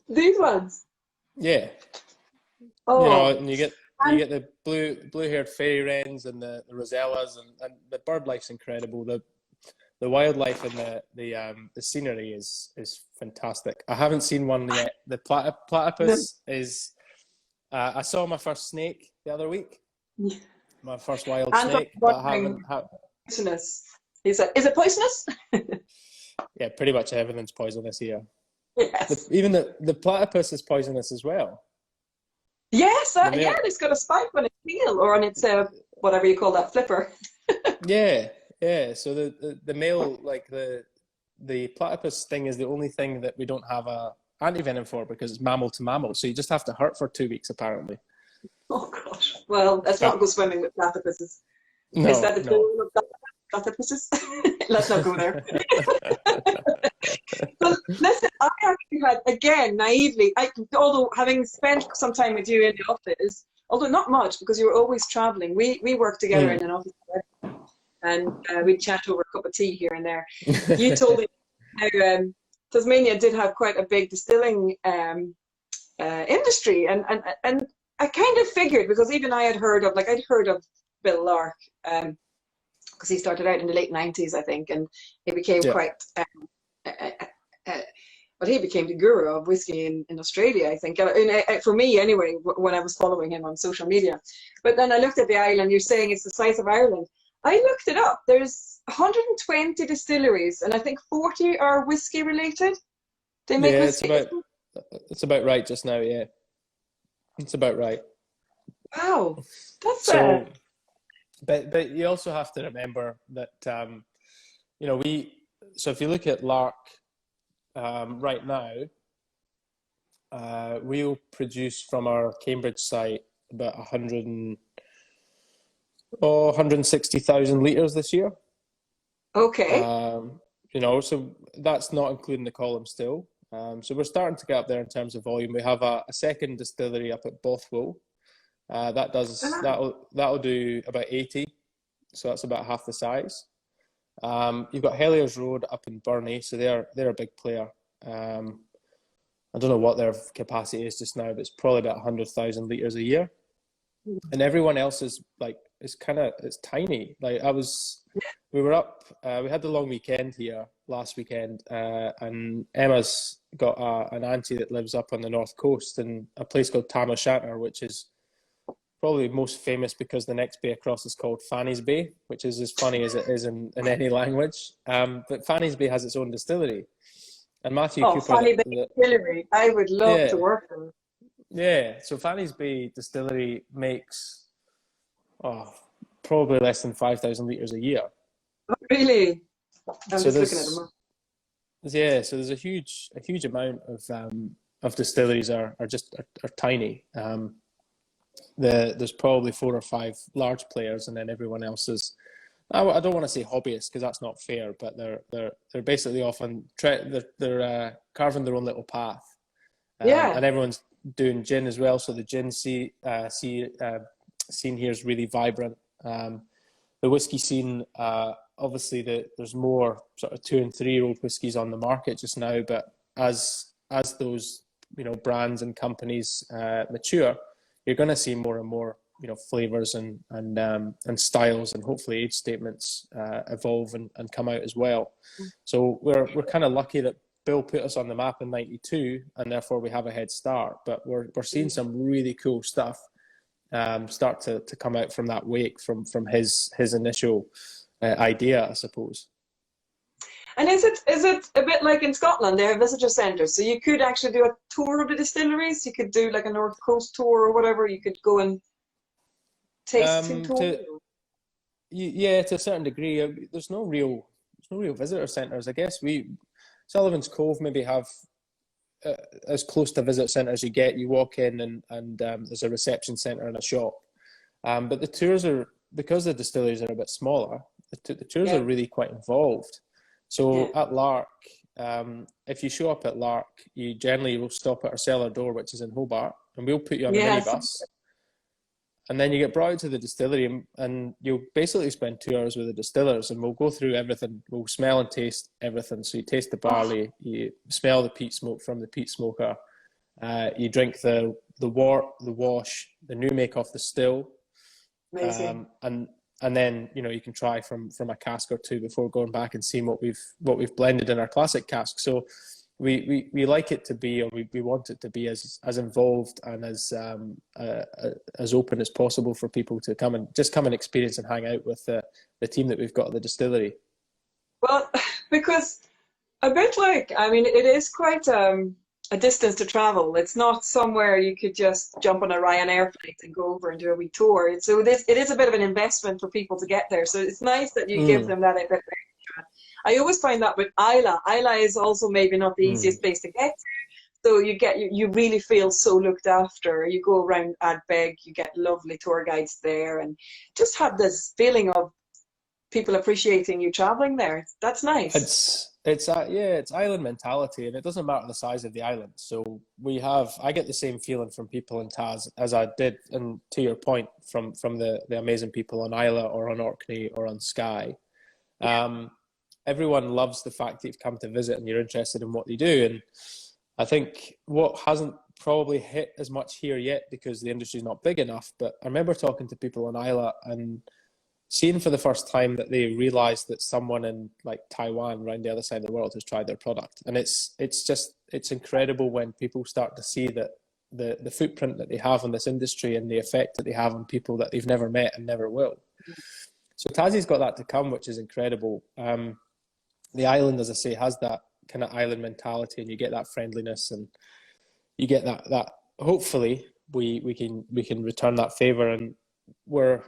These ones? Yeah. Oh. You know, and you get the blue-haired fairy wrens and the rosellas, and the bird life's incredible. The wildlife and the scenery is fantastic. I haven't seen one yet. The platypus is. I saw my first snake the other week. My first wild snake, but I haven't. Poisonous. Is it poisonous? Yeah, pretty much everything's poisonous here. Yes. Even the platypus is poisonous as well. Yes, yeah, it's got a spike on its heel or on its whatever you call that, flipper. Yeah. So the male, like the platypus sting is the only thing that we don't have a antivenom for, because it's mammal to mammal. So you just have to hurt for 2 weeks apparently. Oh gosh. Well, let's not go swimming with platypuses. Is No, that the no. plural of octopuses? Let's not go there. Well, listen, I actually had, again, naively, although having spent some time with you in the office, although not much because you were always traveling, we worked together in an office and we'd chat over a cup of tea here and there. You told me how Tasmania did have quite a big distilling industry, and I kind of figured, because even I had heard of, I'd heard of Bill Lark, because he started out in the late 90s, I think, and he became quite, but he became the guru of whiskey in Australia, I think, for me anyway, when I was following him on social media. But then I looked at the island, you're saying it's the size of Ireland. I looked it up. There's 120 distilleries, and I think 40 are whiskey related. They make whiskey. It's about right just now, yeah. It's about right. Wow. That's so. But you also have to remember that so if you look at Lark right now, we'll produce from our Cambridge site about 160,000 litres this year. Okay. So that's not including the column still. So we're starting to get up there in terms of volume. We have a second distillery up at Bothwell. That'll do about 80, so that's about half the size. You've got Hellier's Road up in Burney, so they're a big player. I don't know what their capacity is just now, but it's probably about 100,000 litres a year. And everyone else is it's tiny. We were up, we had the long weekend here last weekend, and Emma's got an auntie that lives up on the north coast in a place called Tam O'Shanter, which is probably most famous because the next bay across is called Fanny's Bay, which is as funny as it is in any language. But Fanny's Bay has its own distillery. And Matthew Cooper... Fanny Bay Distillery. I would love to work for them. Yeah, so Fanny's Bay Distillery makes probably less than 5,000 litres a year. Oh, really? I'm just looking at them. Yeah, so there's a huge amount of distilleries are tiny. There's probably 4 or 5 large players, and then everyone else is, I don't want to say hobbyists because that's not fair, but they're basically often they're carving their own little path. And everyone's doing gin as well, so the gin scene here is really vibrant. The whiskey scene, obviously there's more sort of 2 and 3 year old whiskies on the market just now, but as those brands and companies mature, you're going to see more and more flavors and styles, and hopefully age statements evolve and come out as well. So we're kind of lucky that Bill put us on the map in '92, and therefore we have a head start. But we're seeing some really cool stuff start to come out from that wake, from his initial idea, I suppose. And is it a bit like in Scotland? They have visitor centres, so you could actually do a tour of the distilleries. You could do like a North Coast tour or whatever. You could go and tasting tour. Yeah, to a certain degree. There's no real visitor centres. I guess Sullivan's Cove maybe have as close to a visitor centre as you get. You walk in and there's a reception centre and a shop. But the tours are, because the distilleries are a bit smaller, the tours are really quite involved. So at Lark, if you show up at Lark, you generally will stop at our cellar door, which is in Hobart, and we'll put you on a minibus. And then you get brought out to the distillery, and you'll basically spend 2 hours with the distillers, and we'll go through everything. We'll smell and taste everything. So you taste the barley, you smell the peat smoke from the peat smoker, you drink the wort, the wash, the new make off the still. Amazing. And then you can try from a cask or 2 before going back and seeing what we've blended in our classic cask. So we like it to be, or we want it to be as involved and as open as possible for people to come and experience and hang out with the team that we've got at the distillery. Well, because a bit like, it is quite a distance to travel. It's not somewhere you could just jump on a Ryanair flight and go over and do a wee tour. So it is a bit of an investment for people to get there. So it's nice that you give them that a bit extra. I always find that with Islay. Islay is also maybe not the easiest place to get to, So you really feel so looked after. You go around Ardbeg, you get lovely tour guides there, and just have this feeling of people appreciating you traveling there. That's nice. It's island mentality, and it doesn't matter the size of the island. So I get the same feeling from people in Tas as I did, and to your point, from the amazing people on Isla or on Orkney or on Skye. Everyone loves the fact that you've come to visit and you're interested in what they do. And I think what hasn't probably hit as much here yet because the industry's not big enough, but I remember talking to people on Isla and seeing for the first time that they realized that someone in like Taiwan around the other side of the world has tried their product. And it's incredible when people start to see that the footprint that they have on this industry and the effect that they have on people that they've never met and never will. So Tassie's got that to come, which is incredible. The island, as I say, has that kind of island mentality, and you get that friendliness, and you get that hopefully we can return that favor. And we're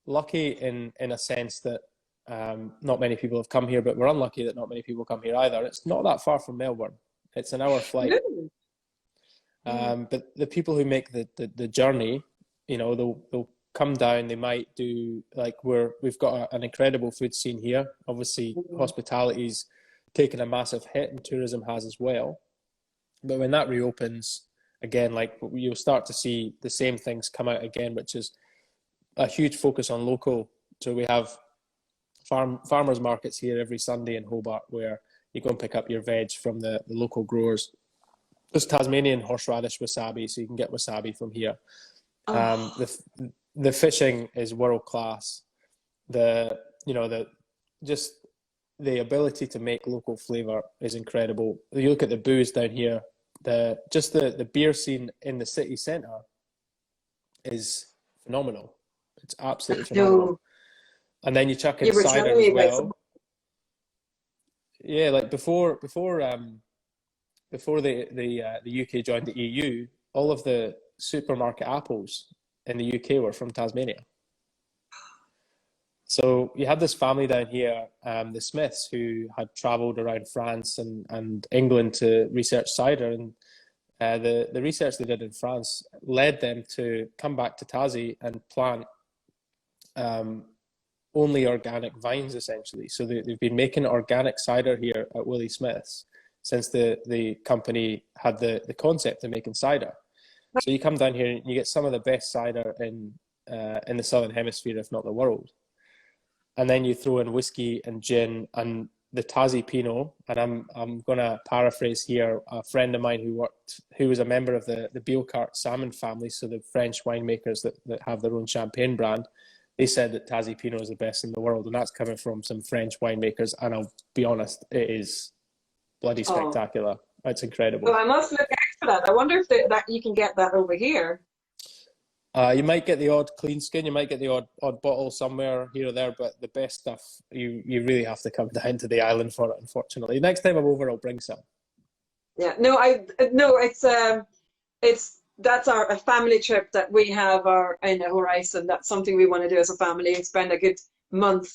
lucky in a sense that not many people have come here, but we're unlucky that not many people come here either. It's not that far from Melbourne. It's an hour flight. But the people who make the journey, you know, they'll come down. They might do, like, we've got an incredible food scene here. Obviously, hospitality's taken a massive hit, and tourism has as well. But when that reopens again, like, you'll start to see the same things come out again, which is a huge focus on local. So we have farmers markets here every Sunday in Hobart, where you go and pick up your veg from the local growers. There's Tasmanian horseradish wasabi, so you can get wasabi from here. The fishing is world class. Just the ability to make local flavour is incredible. You look at the booze down here. The beer scene in the city centre is phenomenal. It's absolutely phenomenal. And then you chuck in cider as well. Yeah, like before the UK joined the EU, all of the supermarket apples in the UK were from Tasmania. So you had this family down here, the Smiths, who had travelled around France and England to research cider, and the research they did in France led them to come back to Tassie and plant only organic vines, essentially. So they've been making organic cider here at Willie Smith's since the company had the concept of making cider. So you come down here and you get some of the best cider in the Southern Hemisphere, if not the world. And then you throw in whiskey and gin and the Tassie Pinot. And I'm going to paraphrase here. A friend of mine who was a member of the Bielkart salmon family, so the French winemakers that have their own champagne brand, they said that Tassie Pinot is the best in the world. And that's coming from some French winemakers. And I'll be honest, it is bloody spectacular. It's incredible. Well, I must look out for that. I wonder if that you can get that over here. You might get the odd clean skin, you might get the odd bottle somewhere here or there, but the best stuff, you really have to come down to the island for it, unfortunately. Next time I'm over, I'll bring some. Yeah, that's a family trip that we have in the horizon. That's something we want to do as a family. Spend a good month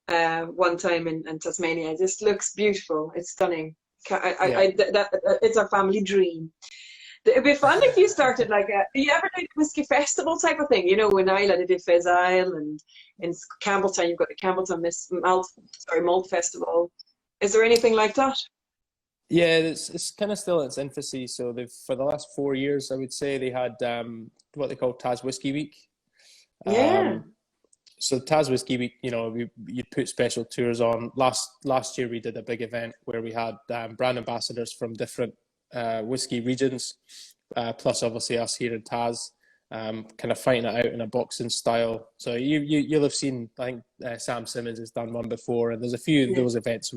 one time in Tasmania. It just looks beautiful. It's stunning. It's a family dream. It'd be fun if you started you ever did a whiskey festival type of thing? You know, in Ireland they did Fez Isle, and in Campbelltown you've got the Campbelltown Malt Festival. Is there anything like that? Yeah, it's kind of still in its infancy. So for the last 4 years, I would say, they had what they call Tas Whisky Week. Yeah. So Tas Whisky Week, you know, you'd put special tours on. Last year we did a big event where we had brand ambassadors from different whiskey regions, plus obviously us here in Tas, kind of fighting it out in a boxing style. So you'll have seen, I think Sam Simmons has done one before, and there's a few of those events.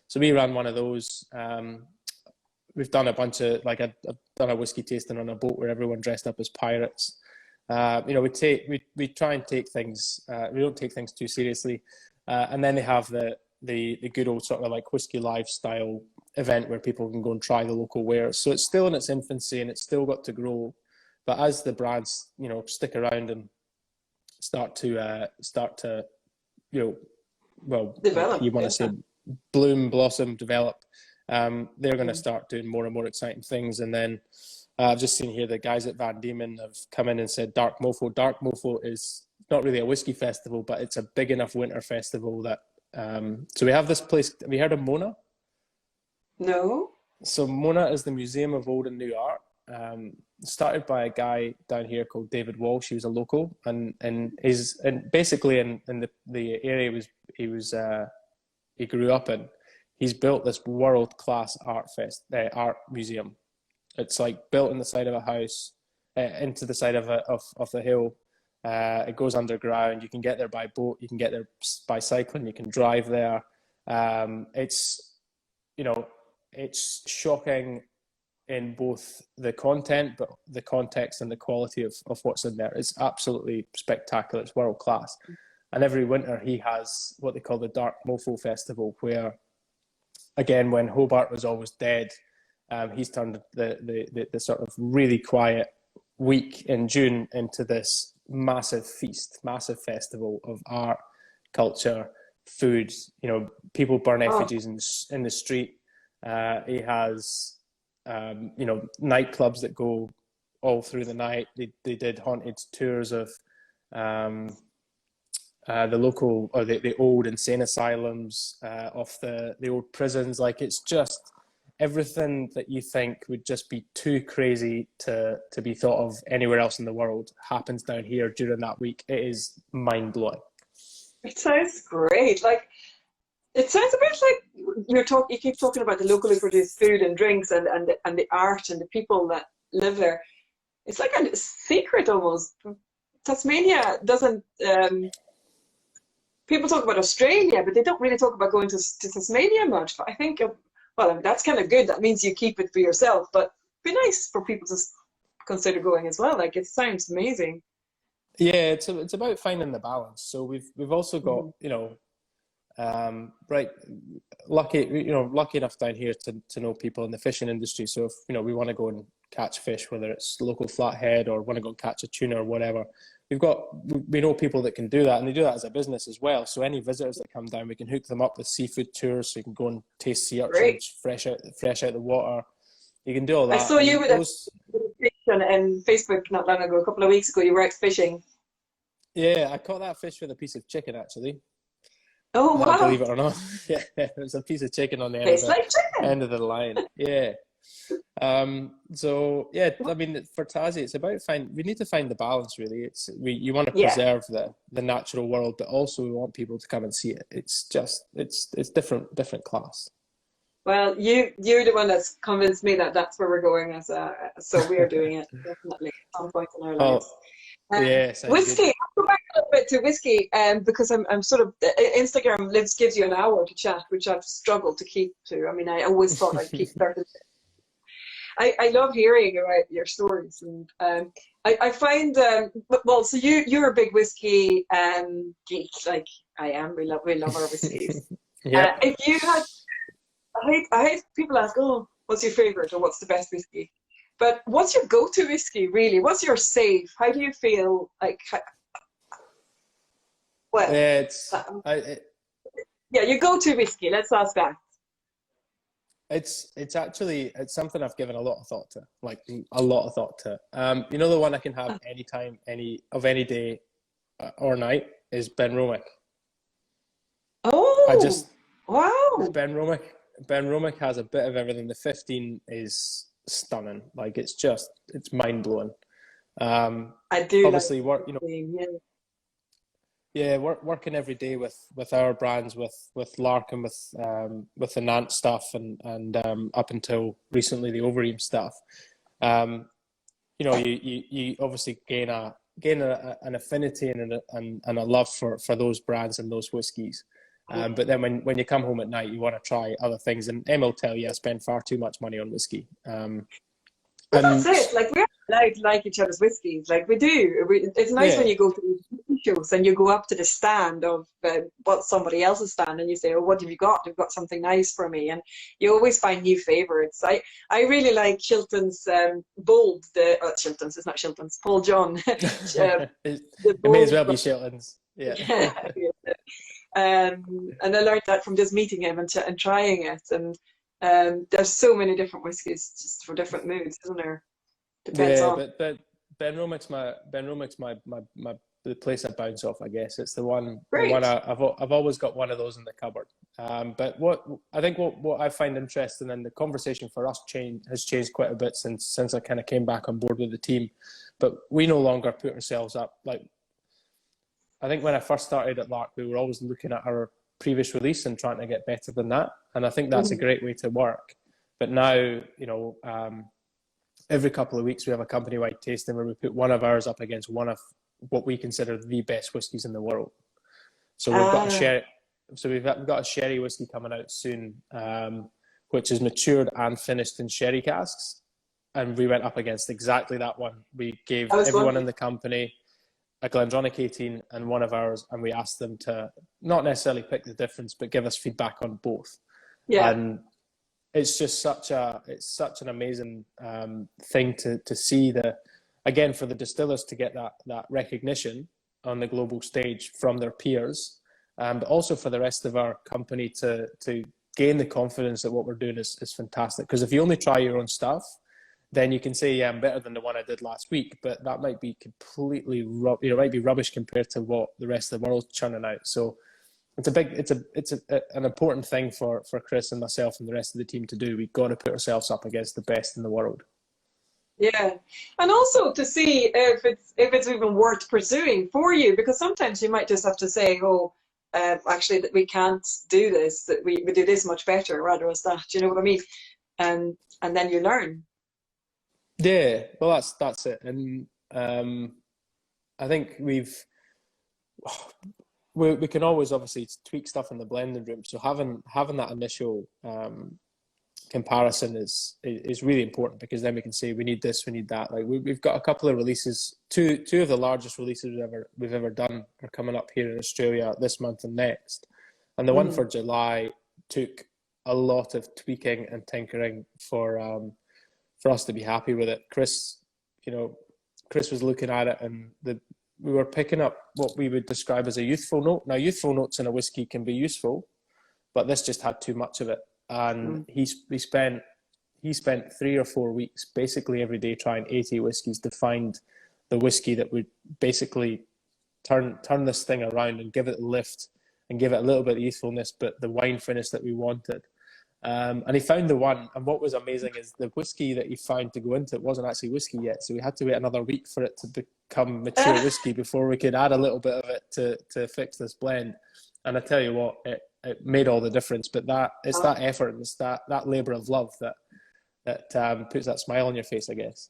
So we ran one of those. We've done a bunch of, I've done a whiskey tasting on a boat where everyone dressed up as pirates. You know, we try and take things. We don't take things too seriously, and then they have the good old sort of like whiskey live style event where people can go and try the local wares. So it's still in its infancy and it's still got to grow. But as the brands, you know, stick around and start to you know, well, develop, you want to say bloom, blossom, develop, they're going to start doing more and more exciting things. And then I've just seen here the guys at Van Diemen have come in and said Dark Mofo. Dark Mofo is not really a whiskey festival, but it's a big enough winter festival that. So we have this place. Have you heard of Mona? No. So Mona is the Museum of Old and New Art. Started by a guy down here called David Walsh. He was a local, and basically in the area he grew up in. He's built this world-class art museum. It's like built in the side of a house, into the side of the hill. It goes underground. You can get there by boat. You can get there by cycling. You can drive there. It's shocking in both the content, but the context and the quality of what's in there. It's absolutely spectacular. It's world class. And every winter he has what they call the Dark Mofo Festival, where, again, when Hobart was always dead, he's turned the sort of really quiet week in June into this massive feast, massive festival of art, culture, food. People burn effigies in the street. He has nightclubs that go all through the night. They did haunted tours of the local or the old insane asylums, of the old prisons. Like, it's just everything that you think would just be too crazy to be thought of anywhere else in the world happens down here during that week. It is mind blowing. It sounds great. Like, it sounds a bit like you keep talking about the locally produced food and drinks and the art and the people that live there. It's like a secret almost. Tasmania doesn't. People talk about Australia, but they don't really talk about going to Tasmania much. But I think, that's kind of good. That means you keep it for yourself. But it'd be nice for people to consider going as well. Like, it sounds amazing. Yeah, it's about finding the balance. So we've also got lucky enough down here to know people in the fishing industry. So if we want to go and catch fish, whether it's local flathead or want to go and catch a tuna or whatever, we know people that can do that, and they do that as a business as well. So any visitors that come down, we can hook them up with seafood tours, so you can go and taste sea urchins fresh out the water. You can do all that. I saw you with a fish on Facebook not long ago, a couple of weeks ago. You were out fishing. Yeah, I caught that fish with a piece of chicken, actually. Oh, wow. Believe it or not. Yeah, it was a piece of chicken on the end of the line. Yeah. So yeah, I mean, for Tassie, it's about we need to find the balance, really. You want to preserve the natural world, but also we want people to come and see it. It's different class. Well, you're the one that's convinced me that that's where we're going, so we are doing it definitely at some point in our lives. Whiskey. I'll go back a little bit to whiskey, because I'm sort of, Instagram gives you an hour to chat, which I've struggled to keep to. I mean, I always thought I'd keep 30 minutes. I love hearing about your stories, and I find so you're a big whiskey geek, like I am. We love our whiskeys. Yeah. If you had, I hate people ask, oh, what's your favorite or what's the best whiskey? But what's your go-to whiskey, really? What's your safe? How do you feel like? Well, your go-to whiskey. Let's ask that. It's something I've given a lot of thought to, like a lot of thought to. The one I can have anytime, any day or night is Benromic. Oh, wow! Benromic has a bit of everything. The 15 is stunning. Like, it's mind blowing. I do obviously work. Working every day with our brands, with Lark and with the Nant stuff, and up until recently the Overeem stuff. You obviously gain an affinity and a love for those brands and those whiskies. But then when you come home at night, you want to try other things, and Em will tell you I spend far too much money on whiskey. That's it. Like, we're allowed to like each other's whiskies. Like, we do. It's nice when you go to shows and you go up to the stand of what somebody else's stand, and you say, "Oh, what have you got? You've got something nice for me." And you always find new favorites. I really like Chilton's Bold. Chilton's. It's not Chilton's. Paul John. It may as well be Chilton's. Yeah. And I learned that from just meeting him and trying it. And There's so many different whiskies just for different moods, isn't there? Depends on. But Benromach's the place I bounce off, I guess. It's the one Great. I've always got one of those in the cupboard. But what I find interesting, and the conversation for us has changed quite a bit since I kind of came back on board with the team. But we no longer put ourselves up. Like, I think when I first started at Lark, we were always looking at our previous release and trying to get better than that. And I think that's a great way to work. But now, every couple of weeks we have a company-wide tasting where we put one of ours up against one of what we consider the best whiskies in the world. So we've got a sherry whiskey coming out soon, which is matured and finished in sherry casks. And we went up against exactly that one. We gave everyone in the company a Glendronach 18 and one of ours, and we asked them to not necessarily pick the difference, but give us feedback on both. Yeah. And it's just such an amazing thing to see again, for the distillers to get that recognition on the global stage from their peers, but also for the rest of our company to gain the confidence that what we're doing is fantastic. Because if you only try your own stuff, then you can say, yeah, I'm better than the one I did last week, but that might be completely might be rubbish compared to what the rest of the world's churning out. So it's an important thing for Chris and myself and the rest of the team to do. We've got to put ourselves up against the best in the world. Yeah, and also to see if it's even worth pursuing for you, because sometimes you might just have to say, actually, that we can't do this, that we do this much better, rather as that. You know what I mean? And then you learn. Yeah, well, that's it, and I think we can always obviously tweak stuff in the blending room. So having that initial comparison is really important, because then we can say we need this, we need that. Like we've got a couple of releases, two of the largest releases we've ever done are coming up here in Australia this month and next, and the one for July took a lot of tweaking and tinkering for us to be happy with it. Chris was looking at it, and we were picking up what we would describe as a youthful note. Now, youthful notes in a whiskey can be useful, but this just had too much of it. And he spent 3 or 4 weeks basically every day trying 80 whiskies to find the whiskey that would basically turn this thing around and give it a lift and give it a little bit of youthfulness, but the wine finish that we wanted. And he found the one, and what was amazing is the whiskey that he found to go into it wasn't actually whiskey yet, so we had to wait another week for it to become mature whiskey before we could add a little bit of it to fix this blend. And I tell you what, it made all the difference. But it's that effort and it's that labour of love that puts that smile on your face, I guess.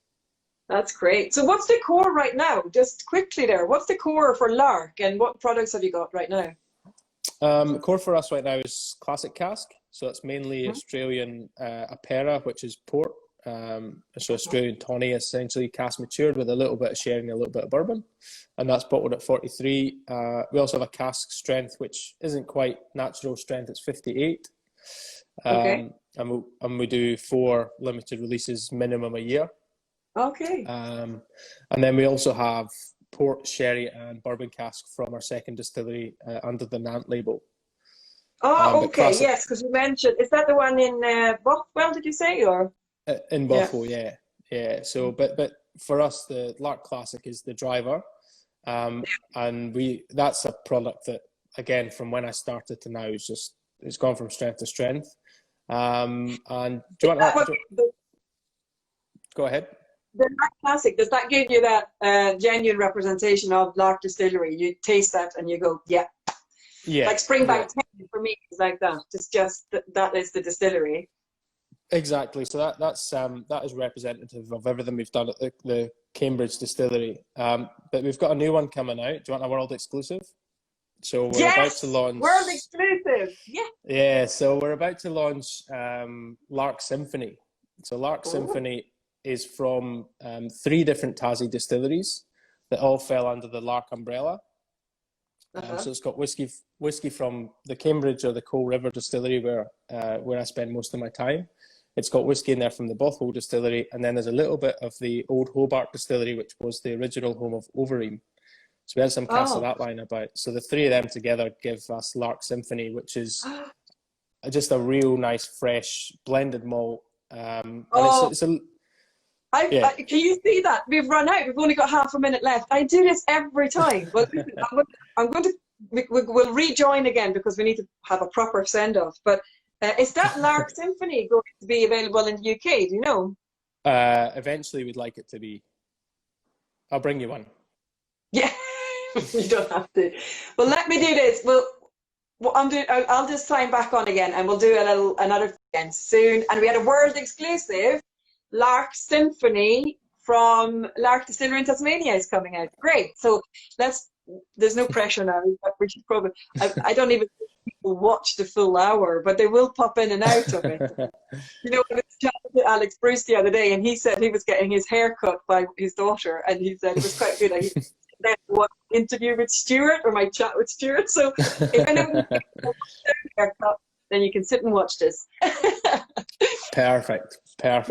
That's great. So what's the core right now? Just quickly there, what's the core for Lark, and what products have you got right now? Core for us right now is classic cask. So it's mainly Australian Apera, which is port. So Australian tawny, essentially cask matured with a little bit of sherry and a little bit of bourbon. And that's bottled at 43. We also have a cask strength, which isn't quite natural strength. It's 58. And we do 4 limited releases minimum a year. Okay. And then we also have port, sherry and bourbon cask from our second distillery under the Nant label. Oh, okay, yes, because you mentioned, is that the one in Bothwell, did you say, or? In Bothwell, yeah. So, but for us, the Lark Classic is the driver, and that's a product that, again, from when I started to now, it's gone from strength to strength. And do you want go ahead. The Lark Classic, does that give you that genuine representation of Lark Distillery? You taste that and you go, yeah. Yeah, like Springbank 10 for me is like that. It's just that is the distillery. Exactly. So that is representative of everything we've done at the Cambridge distillery. But we've got a new one coming out. Do you want a world exclusive? So we're about to launch world exclusive. Yeah. Yeah. So we're about to launch Lark Symphony. So Lark Symphony is from 3 different Tassie distilleries that all fell under the Lark umbrella. So it's got whiskey from the Cambridge or the Coal River distillery where I spend most of my time. It's got whiskey in there from the Bothwell distillery, and then there's a little bit of the old Hobart distillery, which was the original home of Overeem. So we had some casks of that line about. So the 3 of them together give us Lark Symphony, which is just a real nice, fresh, blended malt. And Oh, it's a I, yeah. can you see that? We've run out. We've only got half a minute left. I do this every time. Well, listen, I'm going to we'll rejoin again because we need to have a proper send off. But is that Lark Symphony going to be available in the UK? Do you know? Eventually, we'd like it to be. I'll bring you one. Yeah, you don't have to. Well, let me do this. I'll just sign back on again, and we'll do another again soon. And we had a world exclusive. Lark Symphony from Lark Distillery in Tasmania is coming out. Great. So there's no pressure now. But we should probably, I don't even think people watch the full hour, but they will pop in and out of it. You know, I was chatting to Alex Bruce the other day, and he said he was getting his hair cut by his daughter, and he said it was quite good. Then one interview with Stuart or my chat with Stuart. So if anyone wants a haircut, then you can sit and watch this. Perfect. Yeah.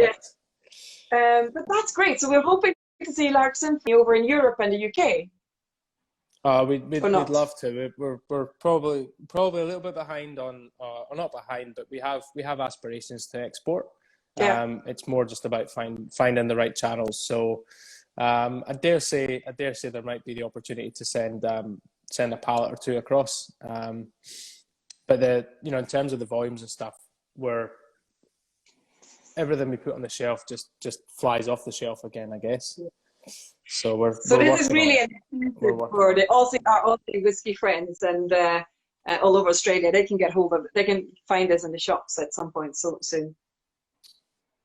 But that's great. So we're hoping to see Lark Symphony over in Europe and the UK. We'd love to. We're probably a little bit behind on, or not behind, but we have aspirations to export. Yeah. It's more just about finding the right channels. So I dare say there might be the opportunity to send a pallet or two across. But in terms of the volumes and stuff, everything we put on the shelf just flies off the shelf again, I guess. So this is really for the our Aussie whiskey friends and all over Australia. They can get hold of it. They can find us in the shops at some point soon.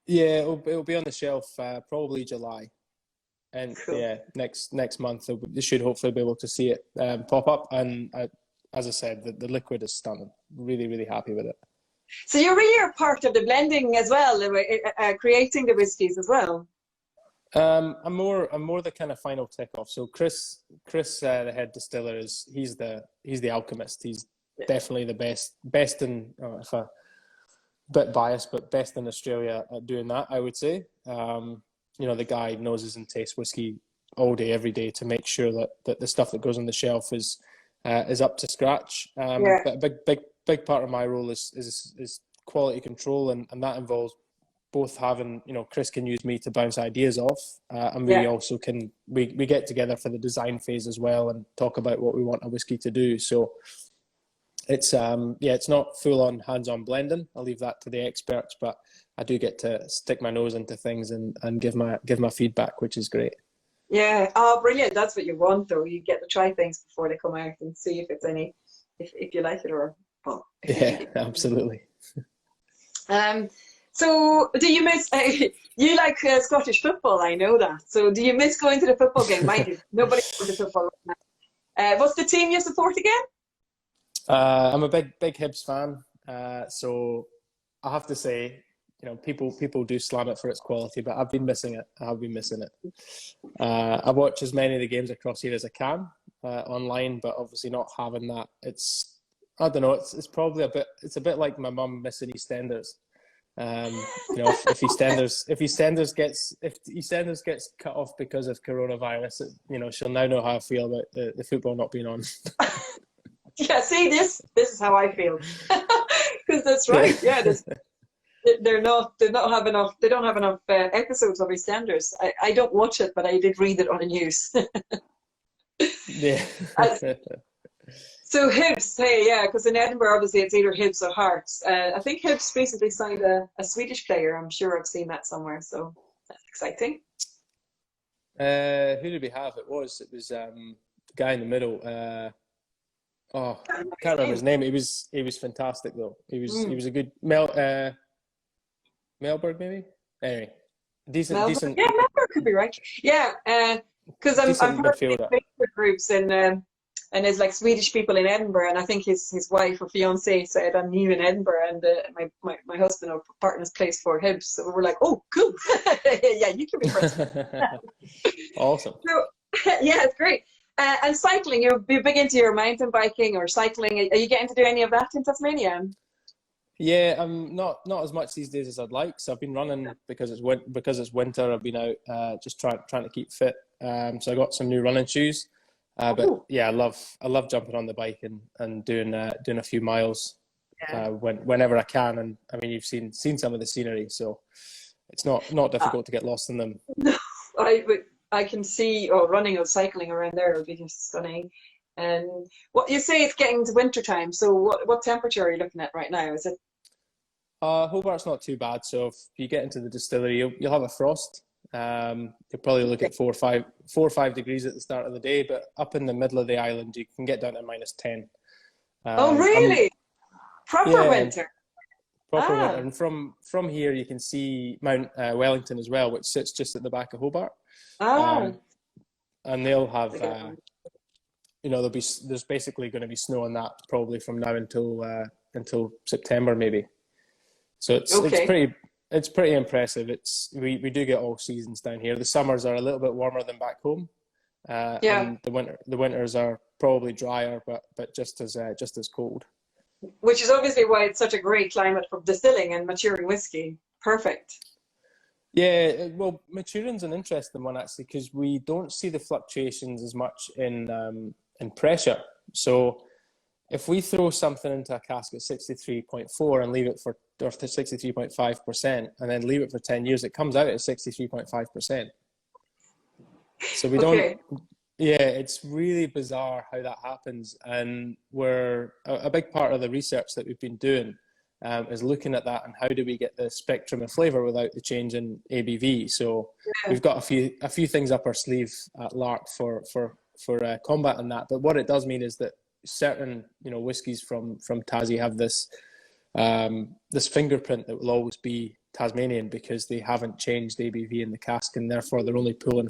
Yeah, it'll be on the shelf probably July, and cool. Yeah, next month they should hopefully be able to see it pop up. And as I said, the liquid is stunning. Really, really happy with it. So you're really part of the blending as well, creating the whiskies as well. I'm more the kind of final tick off. So Chris, the head distiller, he's the alchemist. He's definitely the best in, if a bit biased, but best in Australia at doing that, I would say. The guy noses and tastes whiskey all day, every day to make sure that the stuff that goes on the shelf is up to scratch. But a big part of my role is quality control, and that involves both having, Chris can use me to bounce ideas off, and we also can we get together for the design phase as well and talk about what we want a whiskey to do. So it's it's not full on hands-on blending. I'll leave that to the experts, but I do get to stick my nose into things and give my feedback, which is great. Yeah. Oh, brilliant. That's what you want, though. You get to try things before they come out and see if it's if you like it or well. Yeah, absolutely. So do you miss, you like Scottish football, I know that. So do you miss going to the football game? Mind you, nobody goes to football right now. What's the team you support again? I'm a big Hibs fan. So I have to say, people do slam it for its quality, but I've been missing it. I watch as many of the games across here as I can online, but obviously not having that. I don't know. It's probably a bit like my mum missing EastEnders. If EastEnders gets cut off because of coronavirus, she'll now know how I feel about the football not being on. Yeah, see, this is how I feel, because that's right. Yeah, they don't have enough episodes of EastEnders. I don't watch it, but I did read it on the news. Yeah. So Hibs, hey, yeah, because in Edinburgh, obviously, it's either Hibs or Hearts. I think Hibs recently signed a Swedish player. I'm sure I've seen that somewhere, so that's exciting. Who did we have? It was the guy in the middle. I can't remember his name. He was fantastic though. He was a good Melberg maybe. Anyway, decent. Yeah, Melberg could be right. Yeah, because I'm part of Facebook groups and there's like Swedish people in Edinburgh, and I think his wife or fiance said I'm new in Edinburgh, and my husband or partner's plays for Hibs, so we're like, oh, cool, yeah, you can be friends. Awesome. So, yeah, it's great. And cycling, you're big into your mountain biking or cycling. Are you getting to do any of that in Tasmania? Yeah, I'm not as much these days as I'd like. So I've been running because it's winter. I've been out just trying to keep fit. So I got some new running shoes. But yeah, I love jumping on the bike and doing a few miles. Yeah. whenever I can. And I mean, you've seen some of the scenery, so it's not difficult to get lost in them. I can see running or cycling around there would be just stunning. And what you say, it's getting to winter time. So what temperature are you looking at right now? Is it? Hobart's not too bad. So if you get into the distillery, you'll have a frost. You'll probably look at 4 or 5 degrees at the start of the day, but up in the middle of the island, you can get down to -10. Oh, really? Proper winter. Proper winter. And from here, you can see Mount Wellington as well, which sits just at the back of Hobart. And they'll have, there's basically going to be snow on that probably from now until September maybe. So it's pretty impressive. We do get all seasons down here. The summers are a little bit warmer than back home. And the winters are probably drier, but just as cold. Which is obviously why it's such a great climate for distilling and maturing whiskey. Perfect. Yeah, well, maturing's an interesting one actually, because we don't see the fluctuations as much in pressure. So if we throw something into a cask at 63.4 and leave it for 63.5% and then leave it for 10 years, it comes out at 63.5%. So we don't. Yeah, it's really bizarre how that happens, and a big part of the research that we've been doing is looking at that and how do we get the spectrum of flavour without the change in ABV. So we've got a few things up our sleeve at Lark for combating that. But what it does mean is that certain whiskies from Tassie have this fingerprint that will always be Tasmanian because they haven't changed ABV in the cask, and therefore they're only pulling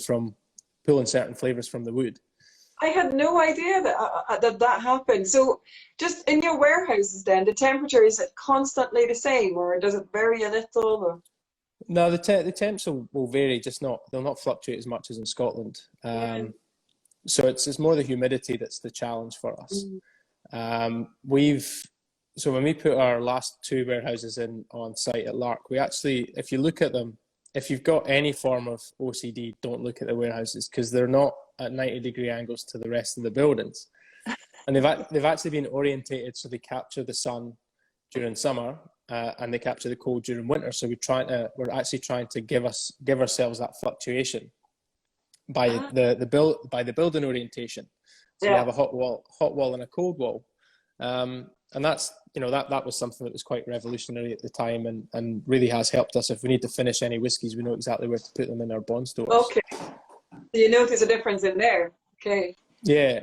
certain flavours from the wood. I had no idea that happened. So just in your warehouses then, the temperature, is it constantly the same, or does it vary a little? Or? No, the temps will vary, they'll not fluctuate as much as in Scotland. So it's more the humidity that's the challenge for us. So when we put our last 2 warehouses in on site at Lark, we actually, if you look at them, if you've got any form of OCD, don't look at the warehouses because they're not at 90-degree angles to the rest of the buildings. And they've actually been orientated so they capture the sun during summer and they capture the cold during winter. So we're actually trying to give ourselves that fluctuation by the building orientation. So we have a hot wall and a cold wall. And that's, that was something that was quite revolutionary at the time and really has helped us. If we need to finish any whiskies, we know exactly where to put them in our bond stores. Okay. So you notice a difference in there. Okay. Yeah.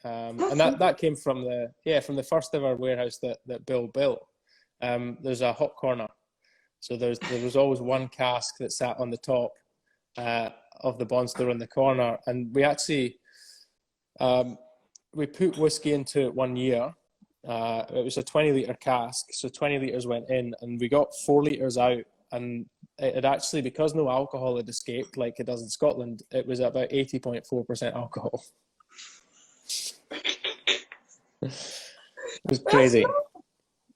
And that came from the first ever warehouse that Bill built. There's a hot corner. So there was always one cask that sat on the top of the bond store in the corner. And we actually, we put whiskey into it one year. It was a 20-litre cask, so 20 litres went in, and we got 4 litres out, and it had actually, because no alcohol had escaped like it does in Scotland, it was about 80.4% alcohol. It was crazy.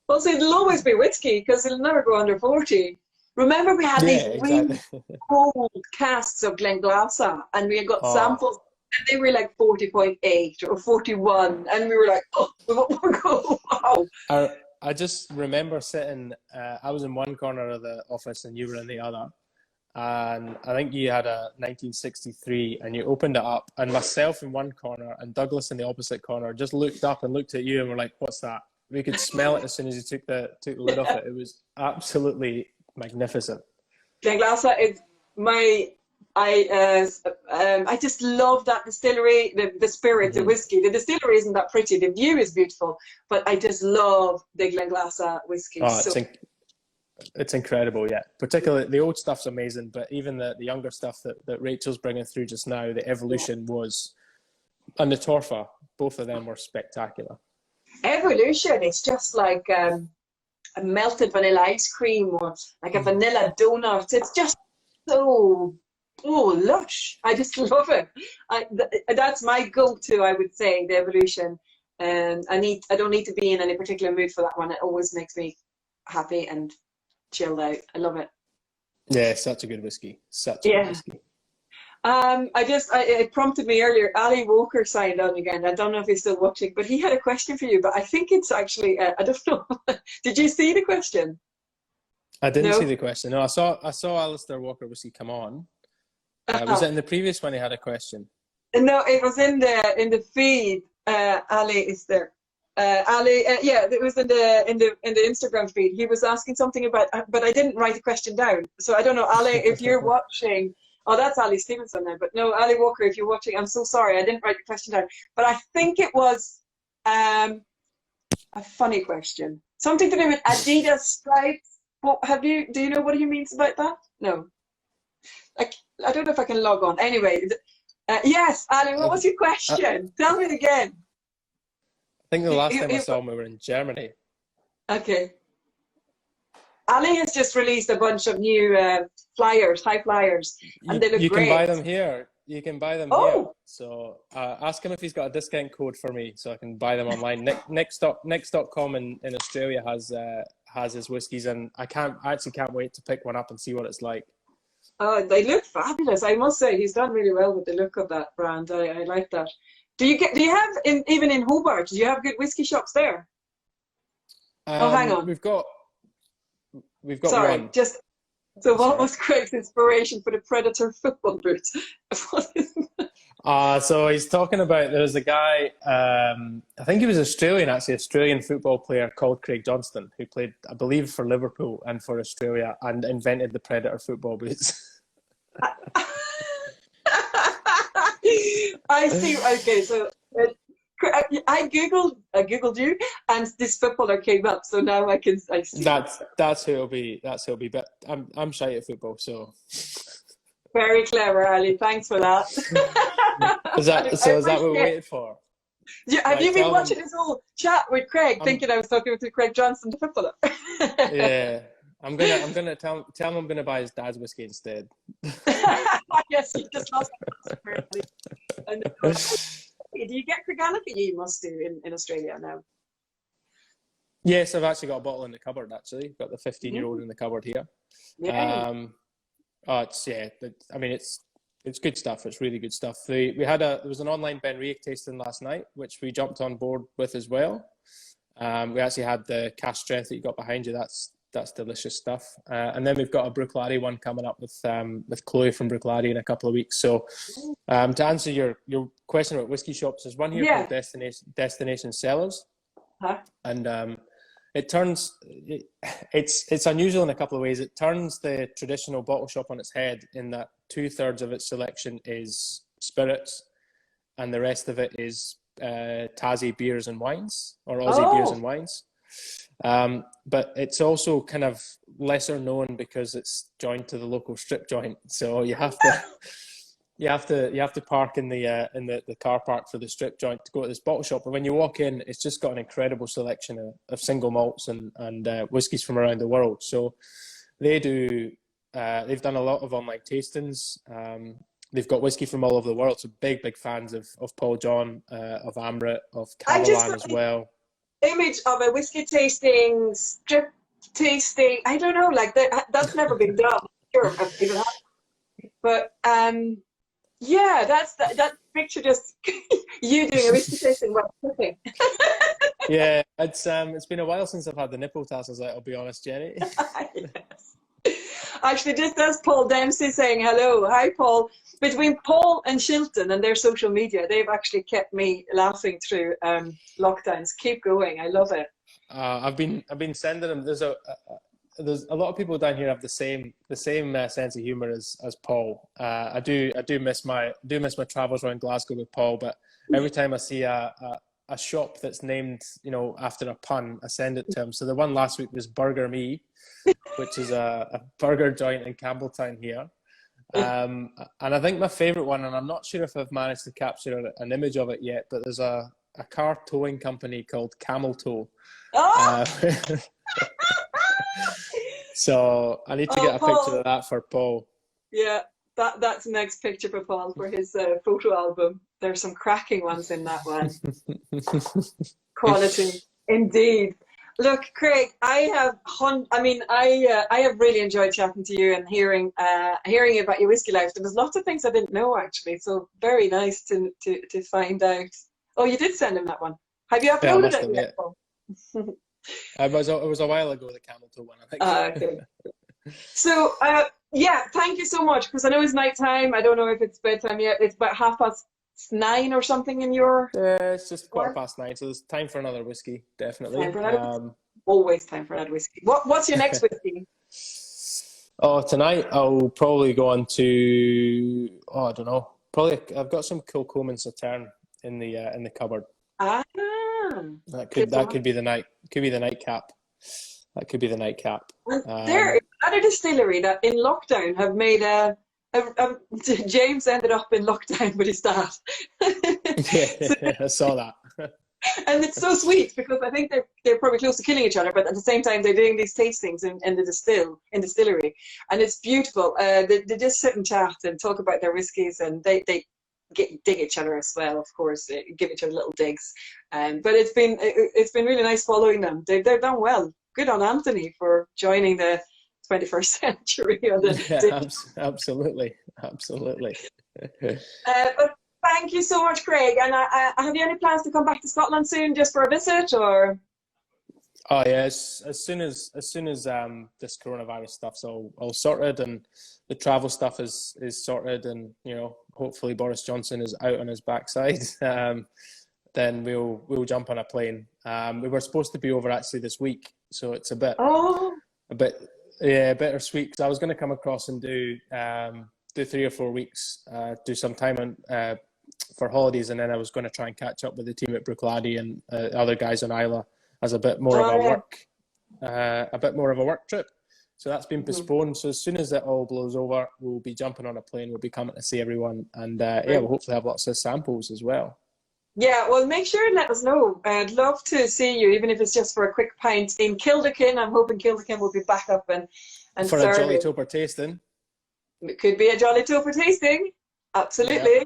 Well, so it'll always be whiskey because it'll never go under 40. Remember we had these really cold casks of Glenglassaugh, and we had got samples. And they were like 40.8 or 41, and we were like, wow. I just remember sitting, I was in one corner of the office and you were in the other. And I think you had a 1963 and you opened it up, and myself in one corner and Douglas in the opposite corner just looked up and looked at you and were like, what's that? We could smell it as soon as you took the lid off it. It was absolutely magnificent. Glenglassaugh is I just love that distillery, the spirit, the whiskey. The distillery isn't that pretty, the view is beautiful, but I just love the Glenglassaugh whiskey. It's incredible, yeah. Particularly the old stuff's amazing, but even the younger stuff that Rachel's bringing through just now, the evolution was, and the Torfa, both of them were spectacular. Evolution, it's just like a melted vanilla ice cream or like a vanilla donut. It's just so lush. I just love it. That's my go-to, I would say, the evolution. And I don't need to be in any particular mood for that one. It always makes me happy and chilled out. I love it. Yeah, such a good whiskey. Such a good whiskey. It prompted me earlier. Ali Walker signed on again. I don't know if he's still watching, but he had a question for you. But I think it's actually, I don't know. Did you see the question? I didn't No? see the question. No, I saw Alistair Walker Whisky come on. Was it in the previous one he had a question? No, it was in the feed. Ali is there. Ali, yeah, it was in the Instagram feed. He was asking something about, but I didn't write the question down. So I don't know, Ali, if you're watching. Oh, that's Ali Stevenson now. But no, Ali Walker, if you're watching, I'm so sorry, I didn't write the question down. But I think it was a funny question, something to do with Adidas stripes. What do you know what he means about that? No, I don't know if I can log on. Anyway, yes, Ali, what was your question? Tell me again. I think the last time I saw him, we were in Germany. Okay. Ali has just released a bunch of new flyers, high flyers, and they look great. You can buy them here. You can buy them here. So ask him if he's got a discount code for me, so I can buy them online. Next.com in Australia has his whiskies, and I actually can't wait to pick one up and see what it's like. Oh, they look fabulous. I must say, he's done really well with the look of that brand. I like that. Do you have even in Hobart? Do you have good whiskey shops there? Hang on. We've got Sorry, one. So what was Craig's inspiration for the Predator football boots? So he's talking about, there's a guy, I think he was Australian, actually, Australian football player called Craig Johnstone, who played, I believe, for Liverpool and for Australia, and invented the Predator football boots. I see. Okay, so I googled you, and this footballer came up. So now I see. That's who it'll be. That's who it'll be. But I'm shy at football, so. Very clever, Ali. Thanks for that. Is that what we waited for? Have you been watching this whole chat with Craig, thinking I was talking with Craig Johnstone, the footballer? Yeah. I'm gonna tell him I'm gonna buy his dad's whiskey instead. Yes, he just lost it, apparently. Do you get Craigallachie? You must do in Australia now. Yes, I've actually got a bottle in the cupboard. Actually, got the 15-year-old in the cupboard here. Yeah. It's good stuff. It's really good stuff. There was an online Ben Riach tasting last night, which we jumped on board with as well. We actually had the cash strength that you got behind you. That's delicious stuff. And then we've got a Bruichladdich one coming up with Chloe from Bruichladdich in a couple of weeks. So to answer your question about whiskey shops, there's one here called Destination Cellars. Huh? And it's unusual in a couple of ways. It turns the traditional bottle shop on its head in that 2/3 of its selection is spirits and the rest of it is Tassie beers and wines, or Aussie beers and wines. But it's also kind of lesser known because it's joined to the local strip joint. So you have to park in the car park for the strip joint to go to this bottle shop. But when you walk in, it's just got an incredible selection of single malts and whiskies from around the world. So they've done a lot of online tastings. They've got whiskey from all over the world. So big fans of Paul John, of Amrit, of Karlsson as well. Image of a whiskey tasting, strip tasting. I don't know, like that's never been done. Sure, but yeah, that picture just you doing a whiskey tasting while cooking. Yeah, it's been a while since I've had the nipple tassels out, I'll be honest, Jenny. Yes. Actually, just as Paul Dempsey saying hello. Hi, Paul. Between Paul and Shilton and their social media, they've actually kept me laughing through lockdowns. Keep going. I love it. I've been sending them. There's a lot of people down here have the same sense of humour as Paul. I do miss my travels around Glasgow with Paul, but every time I see a shop that's named, after a pun, I send it to him. So the one last week was Burger Me, which is a burger joint in Campbelltown here. And I think my favourite one, and I'm not sure if I've managed to capture an image of it yet, but there's a car towing company called Camel Tow. Oh! So I need to get a picture of that for Paul. Yeah, that's the next picture for Paul for his photo album. There's some cracking ones in that one. Quality, indeed. Look, Craig, I have really enjoyed chatting to you and hearing about your whiskey life. There was lots of things I didn't know actually, so very nice to find out. Oh, you did send him that one. Have you Yeah, I uploaded must it have, yet? it was a while ago, the camel toe one, I think. Okay. So, yeah, thank you so much, because I know it's night time. I don't know if it's bedtime yet. It's about 9:30 or something in your... Yeah, it's just 9:15, so there's time for another whiskey, definitely. Time for another Always time for another whiskey. What's your next whiskey? Oh, tonight I'll probably go on to, I don't know. Probably I've got some Kilcoman Sauterne in the cupboard. Ah, That could be the night. Could be the nightcap. That could be the nightcap. There is another distillery that in lockdown have made James ended up in lockdown with his dad. Yeah, I saw that. And it's so sweet because I think they're probably close to killing each other, but at the same time they're doing these tastings in the distillery, and it's beautiful. They just sit and chat and talk about their whiskies, and they dig each other as well, of course. They give each other little digs, but it's been really nice following them. They've done well. Good on Anthony for joining the 21st century. Yeah, absolutely. But thank you so much, Craig. And have you any plans to come back to Scotland soon, just for a visit, or? Oh yeah, as soon as this coronavirus stuff's all sorted and the travel stuff is sorted, and hopefully Boris Johnson is out on his backside, then we'll jump on a plane. We were supposed to be over actually this week, so it's a bit bittersweet, because I was going to come across and do 3 or 4 weeks, do some time on for holidays, and then I was going to try and catch up with the team at Bruichladdich and other guys on Isla as a bit more of a work trip. So that's been postponed. So as soon as it all blows over, we'll be jumping on a plane. We'll be coming to see everyone, and we'll hopefully have lots of samples as well. Yeah, well, make sure and let us know. I'd love to see you, even if it's just for a quick pint in Kilderkin. I'm hoping Kilderkin will be back up and for a Jolly Toper tasting. It could be a Jolly Toper tasting. Absolutely. Yeah.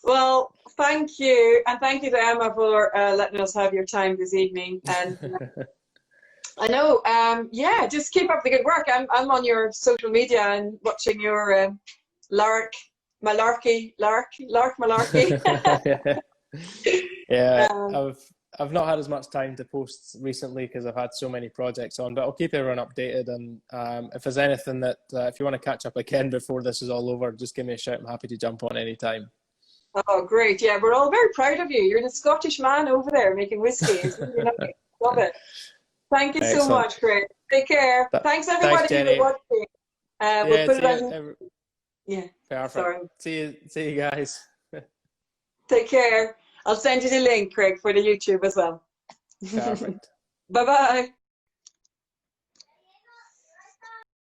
Well, thank you, and thank you to Emma for letting us have your time this evening. And I know, just keep up the good work. I'm on your social media and watching your Lark malarkey. Yeah, I've not had as much time to post recently because I've had so many projects on, but I'll keep everyone updated. And if there's anything that if you want to catch up again before this is all over, just give me a shout. I'm happy to jump on anytime. Oh, great. Yeah, we're all very proud of you. You're the Scottish man over there making whiskey. It's really nice. Love it. Thank you so much, Craig. Take care. Thanks, everybody, for watching. We'll put it on. Yeah. Perfect. Sorry. See you guys. Take care. I'll send you the link, Craig, for the YouTube as well. Perfect. Bye-bye.